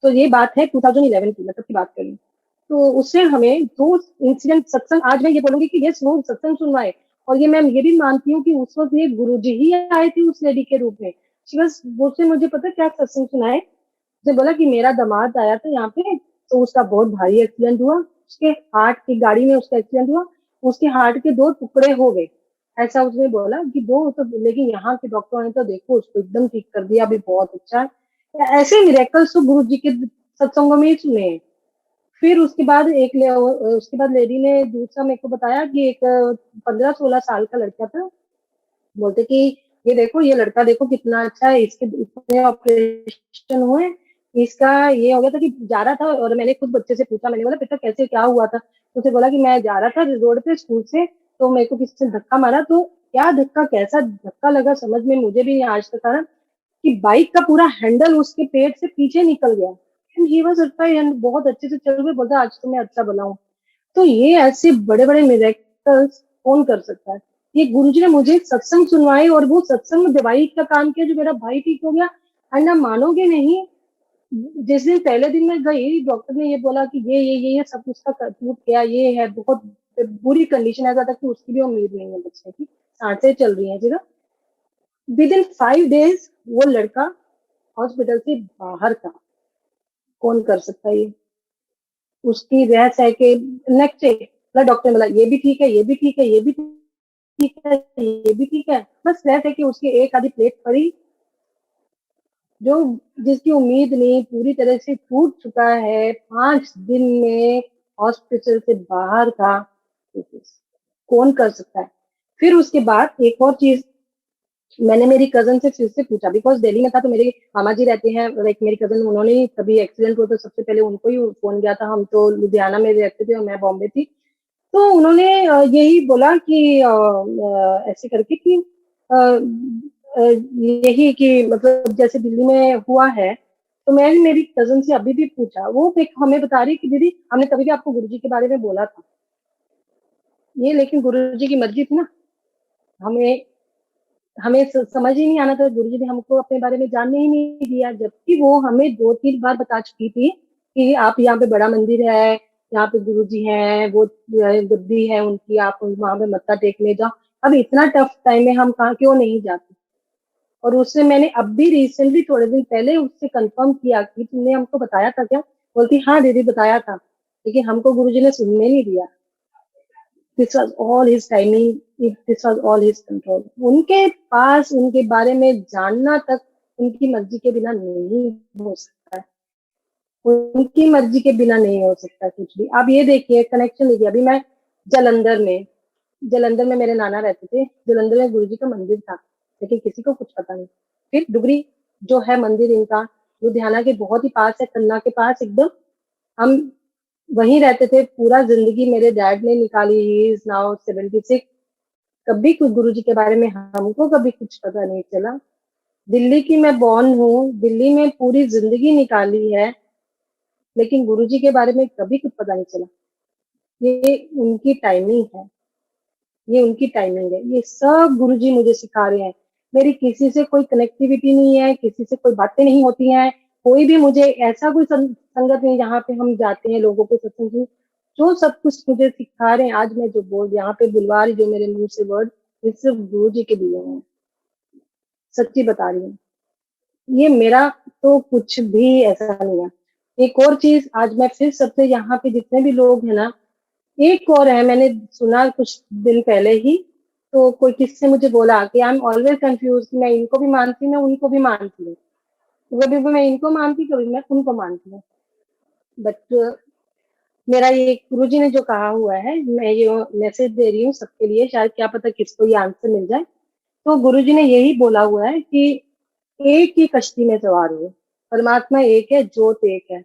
तो ये बात है 2011 की, मतलब की बात करें, तो उससे हमें दो इंसिडेंट सत्संग, आज मैं ये बोलूंगी कि ये वो सत्संग सुनवाए। और ये मैं ये भी मानती हूँ कि उस वक्त ये गुरुजी ही आए थे उस लेडी के रूप में। बस उसने मुझे पता क्या सत्संग सुनाए, उसने बोला कि मेरा दामाद आया था यहाँ पे, तो उसका बहुत भारी एक्सीडेंट हुआ, उसके हार्ट की गाड़ी में उसका एक्सीडेंट हुआ, उसके हार्ट के 2 टुकड़े हो गए। ऐसा उसने बोला कि दो तो, लेकिन यहाँ के डॉक्टरों ने तो देखो उसको एकदम ठीक कर दिया, अभी बहुत अच्छा है। ऐसे मिरेकल्स तो गुरु जी के सत्संगों में ही सुने हैं। फिर उसके बाद लेडी ने दूसरा मेरे को बताया कि एक 15 16 साल का लड़का था, बोलते कि ये देखो, ये लड़का देखो कितना अच्छा है, इसके इतने ऑपरेशन हुए, इसका ये हो गया था कि जा रहा था और मैंने खुद बच्चे से पूछा, मैंने बोला बेटा कैसे क्या हुआ था, तो उसे बोला कि मैं जा रहा था रोड पे स्कूल से, तो मेरे को किसी ने धक्का मारा, तो क्या धक्का, कैसा धक्का लगा समझ में मुझे भी नहीं आज तक आ रहा, कि बाइक का पूरा हैंडल उसके पेट से पीछे निकल गया। एंड ही वाज एंड बहुत अच्छे से चल रहे, बोलता आज तो मैं अच्छा बना हूँ। तो ये ऐसे बड़े बड़े मिरेकल्स कौन कर सकता है। ये गुरुजी ने मुझे सत्संग सुनवाए और वो सत्संग में दवाई का काम किया, जो मेरा भाई ठीक हो गया। एंड आप मानोगे नहीं, जिस दिन पहले दिन मैं गई, डॉक्टर ने ये बोला कि ये सब उसका टूट गया, ये है बहुत बुरी कंडीशन, ऐसा था कि उसकी भी उम्मीद नहीं है बचने की, सांसें चल रही हैं सिर्फ। विद इन 5 डेज वो लड़का हॉस्पिटल से बाहर था। कौन कर सकता है ये। उसकी रहस है कि नेक्स्ट डे डॉक्टर ने बोला ये भी ठीक है, ये भी ठीक है, ये भी ठीक है, ये भी ठीक है, बस रहस है कि उसकी एक आधी प्लेट पड़ी, जो जिसकी उम्मीद नहीं, पूरी तरह से टूट चुका है, 5 दिन में हॉस्पिटल से बाहर था। कौन कर सकता है। फिर उसके बाद एक और चीज, मैंने मेरी कजन से फिर से पूछा, बिकॉज दिल्ली में था, तो मेरे मामा जी रहते हैं, लाइक मेरी कजन, उन्होंने कभी एक्सीडेंट हुआ तो सबसे पहले उनको ही फोन किया था, हम तो लुधियाना में रहते थे और मैं बॉम्बे थी। तो उन्होंने यही बोला कि ऐसे करके कि यही कि मतलब जैसे दिल्ली में हुआ है। तो मैंने मेरी कजन से अभी भी पूछा, वो हमें बता रही कि दीदी हमने कभी भी आपको गुरुजी के बारे में बोला था ये, लेकिन गुरुजी की मर्जी थी ना, हमें हमें समझ ही नहीं आना था, गुरुजी ने हमको अपने बारे में जानने ही नहीं दिया, जबकि वो हमें 2-3 बार बता चुकी थी कि आप यहाँ पे बड़ा मंदिर है, यहाँ पे गुरुजी हैं, वो गद्दी है उनकी, आप वहां पे मत्था टेकने जाओ। अब इतना टफ टाइम में हम कहाँ क्यों नहीं जाते। और उससे मैंने अब भी रिसेंटली थोड़े दिन पहले उससे कंफर्म किया कि तुमने हमको बताया था क्या। बोलती हाँ दीदी बताया था, लेकिन हमको गुरुजी ने सुनने नहीं दिया। This was all his timing, this was all his control. उनके पास उनके बारे में जानना तक उनकी मर्जी के बिना नहीं हो सकता है। उनकी मर्जी के बिना नहीं हो सकता कुछ भी। आप ये देखिए, कनेक्शन देखिए, अभी मैं जलंधर में जलंधर में मेरे नाना रहते थे, जलंधर में गुरु जी का मंदिर था, लेकिन किसी को कुछ पता नहीं। फिर डुगरी जो है मंदिर इनका, लुधियाना के बहुत ही पास है, कन्ना के पास एकदम, हम वहीं रहते थे पूरा जिंदगी, मेरे डैड ने निकाली। He is now 76। कभी कुछ गुरु जी के बारे में हमको कभी कुछ पता नहीं चला। दिल्ली की मैं बॉर्न हूँ, दिल्ली में पूरी जिंदगी निकाली है, लेकिन गुरु जी के बारे में कभी कुछ पता नहीं चला। ये उनकी टाइमिंग है, ये उनकी टाइमिंग है, ये सब गुरुजी मुझे सिखा रहे हैं। मेरी किसी से कोई कनेक्टिविटी नहीं है, किसी से कोई बातें नहीं होती हैं, कोई भी मुझे ऐसा कोई संगत नहीं जहाँ पे हम जाते हैं लोगों को सत्संग की, जो सब कुछ मुझे सिखा रहे हैं। आज मैं जो बोल यहाँ पे बुलवा रही, जो मेरे मुंह से वर्ड, ये सिर्फ गुरु जी के दिए हैं, सच्ची बता रही हूँ। ये मेरा तो कुछ भी ऐसा नहीं है। एक और चीज, आज मैं फिर सबसे, यहाँ पे जितने भी लोग हैं ना, एक और है, मैंने सुना कुछ दिन पहले ही, तो कोई किसने मुझे बोला कि आई एम ऑलवेज कंफ्यूज, कि मैं इनको भी मानती हूँ, मैं उनको भी मानती हूँ, कभी भी मैं इनको मानती, कभी मैं उनको मानती हूँ। बट मेरा ये गुरुजी ने जो कहा हुआ है, मैं ये मैसेज दे रही हूँ सबके लिए, शायद क्या पता किसको ये आंसर मिल जाए। तो गुरुजी ने यही बोला हुआ है कि एक ही कश्ती में सवार हो, परमात्मा एक है, ज्योत एक है।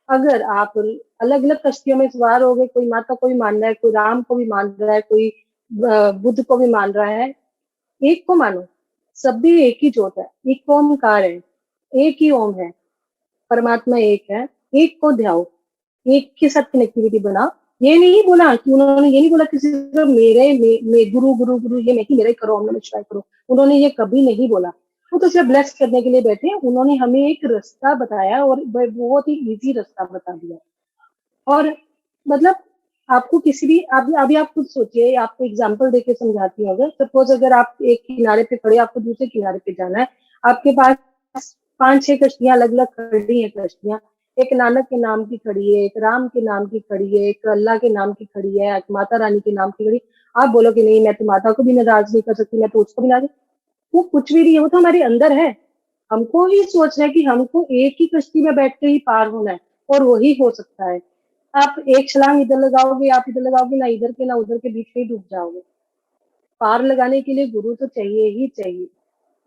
अगर आप अलग अलग कश्तियों में सवार हो गए, कोई माता को भी मान रहा है, कोई राम को भी मान रहा है, कोई बुद्ध को भी मान रहा है, एक को मानो। सब भी एक ही ज्योत है, एक ओमकार है, एक ही ओम है, परमात्मा एक है। एक को ध्याओ, एक के साथ कनेक्टिविटी बनाओ। ये नहीं बोला कि उन्होंने, ये नहीं बोला किसी को गुरु गुरु गुरु ये मैं कि मेरा ही करो, हमने ट्राई करो, उन्होंने ये कभी नहीं बोला। वो तो सिर्फ ब्लेस करने के लिए बैठे, उन्होंने हमें एक रास्ता बताया और बहुत ही इजी रास्ता बता दिया। और मतलब आपको किसी भी, आप अभी आप खुद सोचिए, आपको एग्जांपल देके समझाती हूँ। अगर सपोज अगर आप एक किनारे पे खड़े, आपको दूसरे किनारे पे जाना है, आपके पास 5-6 कश्तियां अलग अलग खड़ी हैं, कश्तियां, एक नानक के नाम की खड़ी है, एक राम के नाम की खड़ी है, एक अल्लाह के नाम की खड़ी है, एक माता रानी के नाम की खड़ी। आप बोलो कि नहीं मैं तो माता को भी नाराज नहीं कर सकती, मैं तो उसको भी नाराज, वो कुछ भी नहीं है, वो तो हमारे अंदर है। हमको ही सोचना है कि हमको एक ही कश्ती में बैठ के ही पार होना है, और वही हो सकता है। आप एक छलांग इधर लगाओगे, आप इधर लगाओगे, ना इधर के ना उधर के बीच में ही डूब जाओगे। पार लगाने के लिए गुरु तो चाहिए ही चाहिए,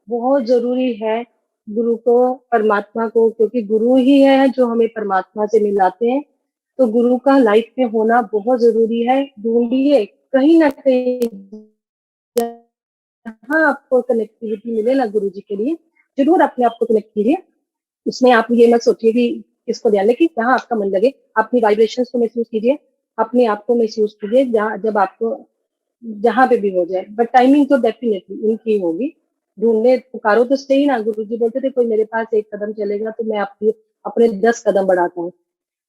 बहुत जरूरी है। गुरु को, परमात्मा को, क्योंकि गुरु ही है जो हमें परमात्मा से मिलाते हैं। तो गुरु का लाइफ में होना बहुत जरूरी है। ढूंढिए कहीं ना कहीं, जहाँ आपको कनेक्टिविटी मिले ना गुरु जी के लिए, जरूर अपने आप को कनेक्ट कीजिए। उसमें आप ये मत सोचिए कि किसको ध्यान रखिए, जहाँ आपका मन लगे अपनी वाइब्रेशंस को महसूस कीजिए, अपने आप को महसूस कीजिए, जहाँ जब आपको जहाँ पे भी हो जाए। बट टाइमिंग तो डेफिनेटली इनकी होगी। ढूंढने पुकारो तो सही ना। गुरु जी बोलते थे कोई मेरे पास एक कदम चलेगा तो मैं आपकी अपने 10 कदम बढ़ाता हूँ।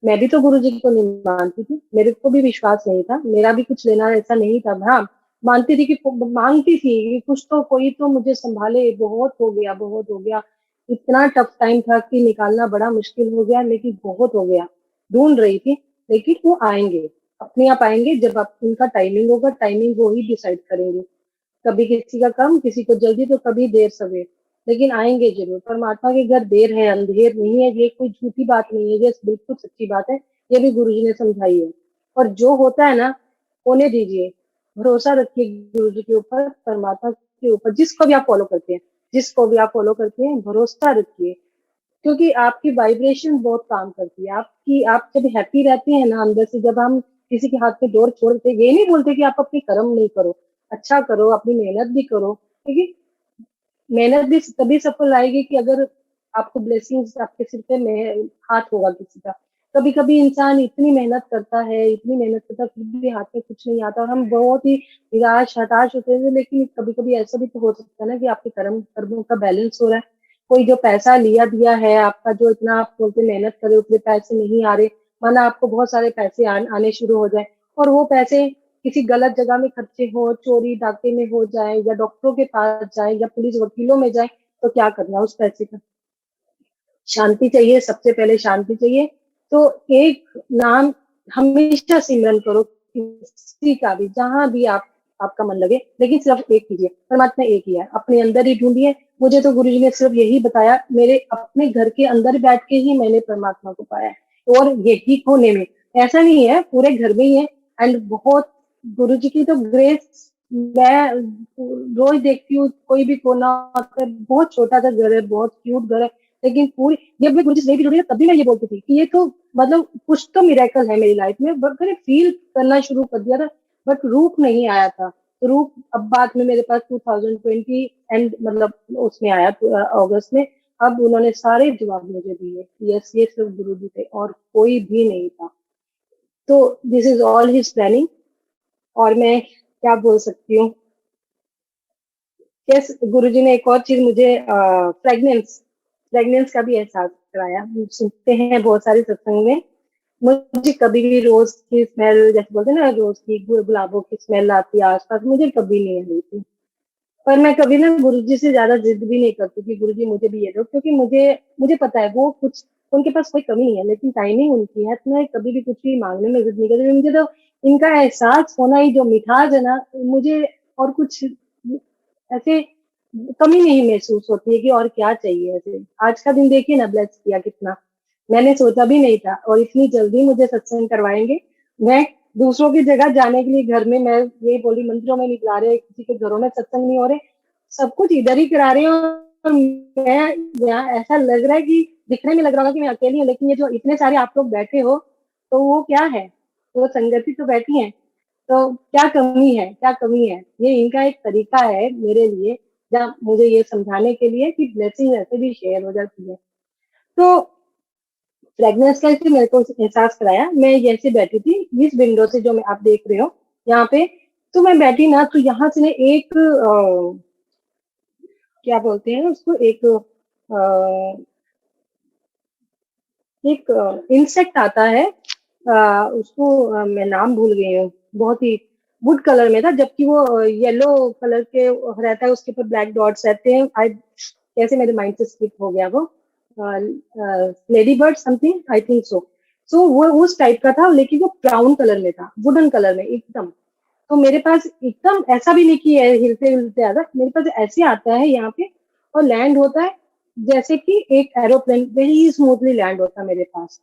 मैं भी तो गुरु जी को नहीं मानती थी, मेरे को भी विश्वास नहीं था, मेरा भी कुछ लेना ऐसा नहीं था। हाँ, मानती थी कि मांगती थी कि कुछ तो कोई तो मुझे संभाले, बहुत हो गया, बहुत हो गया। इतना टफ टाइम था कि निकालना बड़ा मुश्किल हो गया, लेकिन बहुत हो गया। ढूंढ रही थी, लेकिन वो आएंगे, अपने आप आएंगे जब आप उनका टाइमिंग होगा। टाइमिंग वो ही डिसाइड करेंगे। कभी किसी का कम, किसी को जल्दी, तो कभी देर सवेर, लेकिन आएंगे जरूर। परमात्मा के घर देर है अंधेर नहीं है, ये कोई झूठी बात नहीं है, ये बिल्कुल सच्ची बात है। ये भी गुरुजी ने समझाई है। और जो होता है ना, होने दीजिए। भरोसा रखिए गुरु जी के ऊपर, परमात्मा के ऊपर, जिसको भी आप फॉलो करते हैं, जिसको भी आप फॉलो करते हैं, भरोसा रखिए। क्योंकि आपकी वाइब्रेशन बहुत काम करती है। आपकी आप जब हैप्पी रहते हैं ना अंदर से, जब हम किसी के हाथ में डोर छोड़ते, ये नहीं बोलते कि आप अपने कर्म नहीं करो, अच्छा करो, अपनी मेहनत भी करो, क्योंकि मेहनत भी तभी सफल आएगी कि अगर आपको ब्लेसिंग्स आपके सिर पे हाथ होगा किसी का। कभी कभी इंसान इतनी मेहनत करता है, इतनी मेहनत करता है, फिर भी हाथ में कुछ नहीं आता और हम बहुत ही निराश हताश होते हैं। लेकिन कभी कभी ऐसा भी तो हो सकता है ना कि आपके कर्मों का बैलेंस हो रहा है। कोई जो पैसा लिया दिया है आपका, जो इतना आप बोलते मेहनत करे, उतने पैसे नहीं आ रहे, माना आपको बहुत सारे पैसे आने शुरू हो जाए, और वो पैसे किसी गलत जगह में खर्चे हो, चोरी डाके में हो जाए, या डॉक्टरों के पास जाए, या पुलिस वकीलों में जाए, तो क्या करना उस पैसे का। शांति चाहिए, सबसे पहले शांति चाहिए। तो एक नाम हमेशा सिमरन करो, किसी का भी, जहां भी आपका मन लगे, लेकिन सिर्फ एक कीजिए। परमात्मा एक ही है, अपने अंदर ही ढूंढिए। मुझे तो गुरु जी ने सिर्फ यही बताया, मेरे अपने घर के अंदर बैठ के ही मैंने परमात्मा को पाया है। और यही कोने में, ऐसा नहीं है, पूरे घर में ही है। एंड बहुत गुरु जी की तो ग्रेस, मैं रोज देखती हूँ, कोई भी कोना होता है, बहुत छोटा सा घर है, बहुत क्यूट घर है, लेकिन पूरी, जब मैं गुरु जी से नहीं जुड़ी ना, तब भी मैं ये बोलती थी कि ये तो मतलब कुछ तो मिरेकल है मेरी लाइफ में। बट मैंने फील करना शुरू कर दिया था, बट रूप नहीं आया था। तो रूप अब बाद में मेरे पास 2020 एंड मतलब उसमें आया, अगस्त में। अब उन्होंने सारे जवाब मुझे दिए। यस, ये सिर्फ गुरु जी थे और कोई भी नहीं था। तो this is all his planning. और मैं क्या बोल सकती हूँ। यस, गुरुजी ने एक और चीज मुझे फ्रेगनेंस फ्रेगनेंस का भी एहसास कराया। हम सुनते हैं बहुत सारे सत्संग में, मुझे कभी भी रोज की स्मेल, जैसे बोलते हैं ना, रोज की गुलाबों की स्मेल आती है आसपास, मुझे कभी नहीं आई थी। पर मैं कभी ना गुरुजी से ज्यादा जिद भी नहीं करती कि गुरुजी मुझे भी ये दो, क्योंकि मुझे मुझे पता है वो कुछ, उनके पास कोई कमी नहीं है, लेकिन टाइमिंग उनकी है। तो मैं कभी भी कुछ भी मांगने में जिद नहीं करती। मुझे तो इनका एहसास होना ही, जो मिठास है ना, मुझे और कुछ ऐसे कमी नहीं महसूस होती है कि और क्या चाहिए। ऐसे आज का दिन देखिए ना, ब्लेस किया कितना, मैंने सोचा भी नहीं था। और इतनी जल्दी मुझे सत्संग करवाएंगे। मैं दूसरों की जगह जाने के लिए, घर में मैं यही बोली, मंदिरों में नहीं करा रहे, किसी के घरों में सत्संग नहीं हो रहे, सब कुछ इधर ही करा रहे हैं। और मैं यहाँ ऐसा लग रहा है कि दिखने में लग रहा होगा कि मैं अकेली हूँ, लेकिन ये जो इतने सारे आप लोग बैठे हो, तो वो क्या है, वो संगति तो बैठी है। तो क्या कमी है, क्या कमी है, ये इनका एक तरीका है मेरे लिए, जब मुझे ये समझाने के लिए कि ब्लेसिंग ऐसे भी शेयर हो जाती है। तो फ्रेगनेंस का इससे मेरे को एहसास कराया। मैं जैसे बैठी थी इस विंडो से, जो मैं आप देख रहे हो यहाँ पे, तो मैं बैठी ना, तो यहाँ से ना एक क्या बोलते हैं उसको, एक इंसेक्ट आता है, उसको मैं नाम भूल गई हूँ। बहुत ही वुड कलर में था, जबकि वो येलो कलर के रहता है, उसके ऊपर ब्लैक डॉट्स रहते हैं। आई कैसे मेरे माइंड से स्किप हो गया वो, lady bird something, I think so. So वो उस टाइप का था, लेकिन वो ब्राउन कलर में था, वुडन कलर में एकदम। तो मेरे पास एकदम ऐसा भी नहीं कि हिलते हिलते आता, मेरे पास ऐसे आता है यहाँ पे, और लैंड होता है जैसे कि एक एरोप्लेन, वेरी स्मूथली लैंड होता है मेरे पास।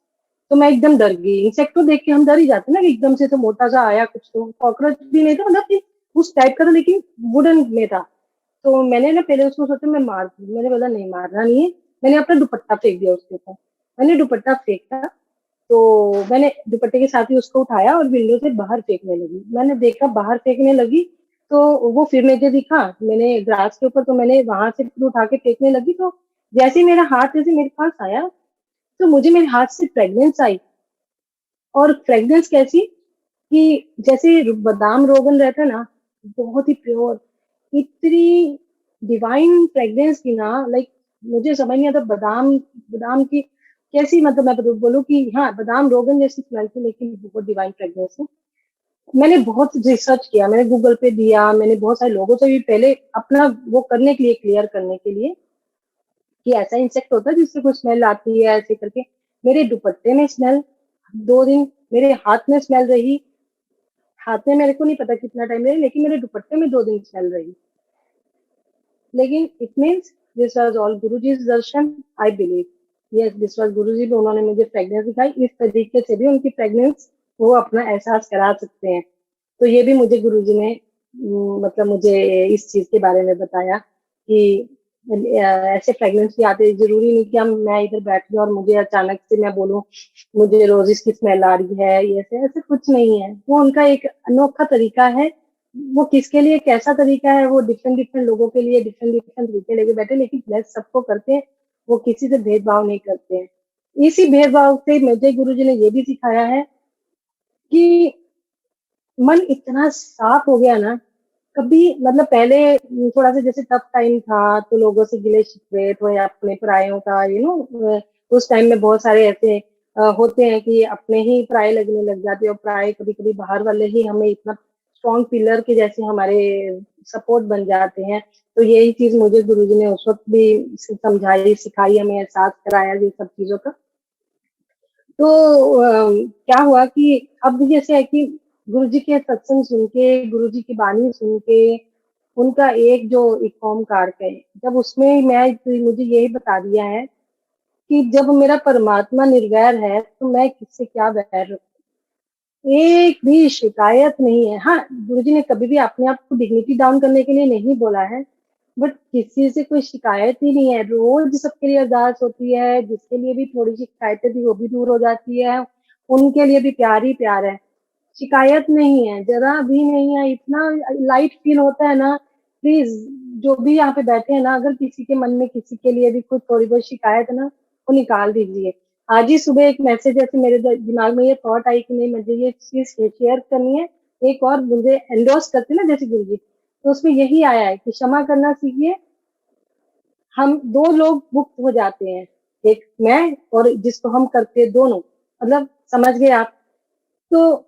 तो मैं एकदम डर गई। इंसेक्ट को देख के हम डर ही जाते हैं ना, कि एकदम से तो मोटा सा आया कुछ, तो कॉकरोच भी नहीं था, मतलब कि उस टाइप का था, लेकिन वुडन में था। तो मैंने ना पहले उसको सोचा मैं मार दूं, मैंने बोला नहीं, मारना नहीं है। मैंने अपना दुपट्टा फेंक दिया उसके ऊपर। मैंने दुपट्टा फेंका, तो मैंने दुपट्टे के साथ ही उसको उठाया और विंडो से बाहर फेंकने लगी। मैंने देखा बाहर फेंकने लगी, तो वो फिर मुझे दिखा, मैंने ग्रास के ऊपर, तो मैंने वहां से फिर उठा के फेंकने लगी, तो जैसे ही मेरा हाथ जैसे मेरे पास आया, तो मुझे मेरे हाथ से फ्रेग्रेंस आई। और फ्रेग्रेंस कैसी, कि जैसे बादाम रोगन रहता है ना, बहुत ही प्योर, इतनी डिवाइन फ्रेग्रेंस की ना, लाइक मुझे समझ नहीं आता बादाम, बादाम की कैसी, मतलब मैं बोलूँ कि हाँ बादाम रोगन जैसी स्मेल थी, लेकिन बहुत डिवाइन फ्रेग्रेंस है। मैंने बहुत रिसर्च किया, मैंने गूगल पे दिया, मैंने बहुत सारे लोगों से भी पहले अपना वो करने के लिए, क्लियर करने के लिए, कि ऐसा इंसेक्ट होता है जिससे कुछ स्मेल आती है ऐसे करके। मेरे दुपट्टे में स्मेल 2 दिन, मेरे हाथ में स्मेल रही, हाथ में मेरे को नहीं पता कितना टाइम रही, लेकिन मेरे दुपट्टे में 2 दिन स्मेल रही। लेकिन it means this was all Guruji's darshan, I believe. Yes, this was Guruji, भी उन्होंने मुझे फ्रेग्रेंस दिखाई, इस तरीके से भी उनकी फ्रेग्रेंस वो अपना एहसास करा सकते हैं। तो ये भी मुझे गुरुजी ने मतलब मुझे इस चीज के बारे में बताया कि ऐसे फ्रेग्रेंस भी आते हैं, जरूरी नहीं कि हम मैं इधर बैठ गई और मुझे अचानक से मैं बोलूं मुझे रोजेस की स्मेल आ रही है, ये ऐसे ऐसे कुछ नहीं है। वो उनका एक अनोखा तरीका है, वो किसके लिए कैसा तरीका है, वो डिफरेंट डिफरेंट लोगों के लिए डिफरेंट डिफरेंट तरीके लेके बैठे, लेकिन ब्लेस सबको करते हैं। वो किसी से भेदभाव नहीं करते हैं। इसी भेदभाव से मुझे गुरुजी ने ये भी सिखाया है कि मन इतना साफ हो गया ना, कभी मतलब पहले थोड़ा सा जैसे टफ टाइम था, तो लोगों से गिले शिकवे थोड़े अपने परायों का, उस टाइम में बहुत सारे ऐसे होते हैं कि अपने ही पराये लगने लग जाते हैं, और पराये कभी कभी बाहर वाले ही हमें इतना स्ट्रॉन्ग पिलर के जैसे हमारे सपोर्ट बन जाते हैं। तो यही चीज मुझे गुरुजी ने उस वक्त भी समझाई, सिखाई, हमें एहसास कराया ये सब चीजों का। तो क्या हुआ कि अब जैसे है कि गुरुजी के सत्संग सुन के, गुरुजी की बानी सुन के, उनका एक जो एक ओमकार है, जब उसमें मैं मुझे यही बता दिया है कि जब मेरा परमात्मा निर्वैर है, तो मैं किससे क्या बैर रखूं। एक भी शिकायत नहीं है। हाँ, गुरुजी ने कभी भी अपने आप को डिग्निटी डाउन करने के लिए नहीं बोला है, बट किसी से कोई शिकायत ही नहीं है। रोज सबके लिए अरदास होती है, जिसके लिए भी थोड़ी सी शिकायतें थी वो भी दूर हो जाती है, उनके लिए भी प्यार ही प्यार है। शिकायत नहीं है, जरा भी नहीं है, इतना लाइट फील होता है ना। प्लीज, जो भी यहाँ पे बैठे हैं ना, अगर किसी के मन में किसी के लिए भी कुछ थोड़ी बहुत शिकायत है ना, वो निकाल दीजिए। आज ही सुबह एक मैसेज ऐसे मेरे दिमाग में ये थॉट आई कि नहीं मुझे ये चीज शेयर करनी है। एक और मुझे एंडोर्स करते ना जैसे गुरु जी, तो उसमें यही आया है कि क्षमा करना सीखिए। हम 2 लोग मुक्त हो जाते हैं, एक मैं और जिसको हम करते हैं, दोनों, मतलब समझ गए आप। तो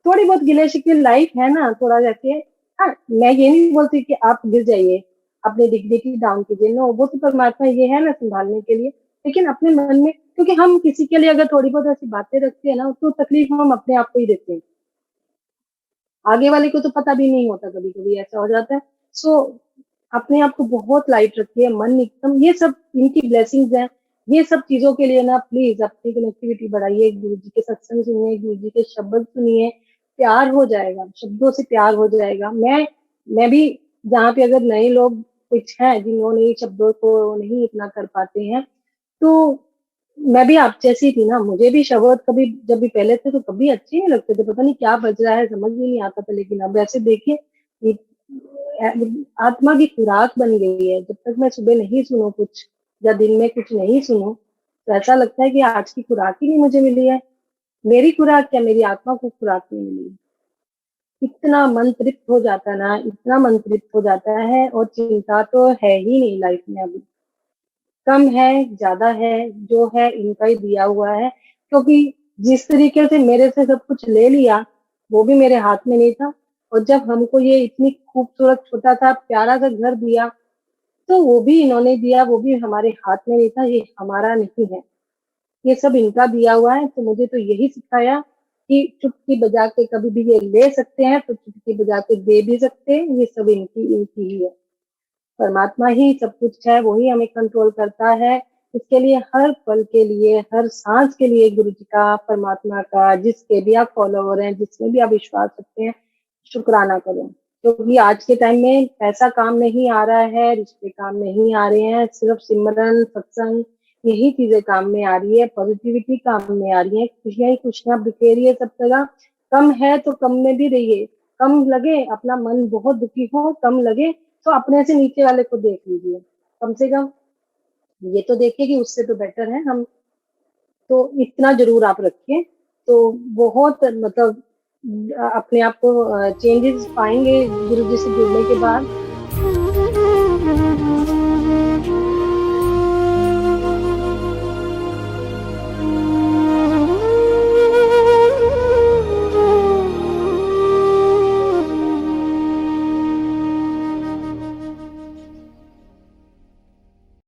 थोड़ी बहुत गिले शिकवे लाइफ है ना, थोड़ा रहती है। हाँ, मैं ये नहीं बोलती कि आप गिर जाइए, अपने डिग्निटी डाउन कीजिए, नो, वो तो परमात्मा ये है ना संभालने के लिए। लेकिन अपने मन में, क्योंकि हम किसी के लिए अगर थोड़ी बहुत ऐसी बातें रखते हैं ना, तो तकलीफ हम अपने आप को ही देते हैं, आगे वाले को तो पता भी नहीं होता, कभी कभी ऐसा हो जाता है। सो अपने आप को बहुत लाइट रखिए, मन एकदम, ये सब इनकी ब्लेसिंग्स हैं। ये सब चीजों के लिए ना प्लीज अपनी कनेक्टिविटी बढ़ाइए, गुरु जी के सत्संग सुनिए, गुरु जी के शब्द सुनिए, प्यार हो जाएगा, शब्दों से प्यार हो जाएगा। मैं भी जहाँ पे अगर नए लोग कुछ हैं जिन्होंने शब्दों को नहीं इतना कर पाते हैं, तो मैं भी आप जैसी थी ना, मुझे भी शब्द कभी जब भी पहले थे तो कभी अच्छे नहीं लगते थे, पता नहीं क्या बज रहा है, समझ ही नहीं आता था। लेकिन अब ऐसे देखिए, ये आत्मा की खुराक बन गई है। जब तक मैं सुबह नहीं सुनूं कुछ, या दिन में कुछ नहीं सुनूं, तो ऐसा लगता है कि आज की खुराक ही नहीं मुझे मिली है। मेरी खुराक क्या, मेरी आत्मा को खुराक नहीं मिली है। इतना मन तृप्त हो जाता है ना, इतना मन तृप्त हो जाता है, और चिंता तो है ही नहीं लाइफ में अभी। कम है ज्यादा है, जो है इनका ही दिया हुआ है। क्योंकि जिस तरीके से मेरे से सब कुछ ले लिया, वो भी मेरे हाथ में नहीं था। और जब हमको ये इतनी खूबसूरत छोटा सा प्यारा सा घर दिया, तो वो भी इन्होंने दिया, वो भी हमारे हाथ में नहीं था, ये हमारा नहीं है, ये सब इनका दिया हुआ है। तो मुझे तो यही सिखाया कि चुटकी बजा के कभी भी ये ले सकते हैं, तो चुटकी बजा के दे भी सकते हैं, ये सब इनकी इनकी ही है। परमात्मा ही सब कुछ है, वही हमें कंट्रोल करता है। इसके लिए हर पल के लिए, हर सांस के लिए गुरु जी का, परमात्मा का, जिसके भी आप फॉलोवर हैं, जिसमें भी आप विश्वास रखते हैं, शुक्राना करें। क्योंकि आज के टाइम में पैसा काम नहीं आ रहा है, रिश्ते काम नहीं आ रहे हैं, सिर्फ सिमरन सत्संग यही चीजें काम में आ रही है, पॉजिटिविटी काम में आ रही है, खुशियां ही खुशियां बिखेरी है सब जगह। कम है तो कम में भी रहिए, कम लगे अपना मन बहुत दुखी हो, कम लगे तो अपने से नीचे वाले को देख लीजिए, कम से कम ये तो देखिए कि उससे तो बेटर है हम। तो इतना जरूर आप रखिए, तो बहुत मतलब अपने आप को चेंजेस पाएंगे गुरु जी से जुड़ने के बाद।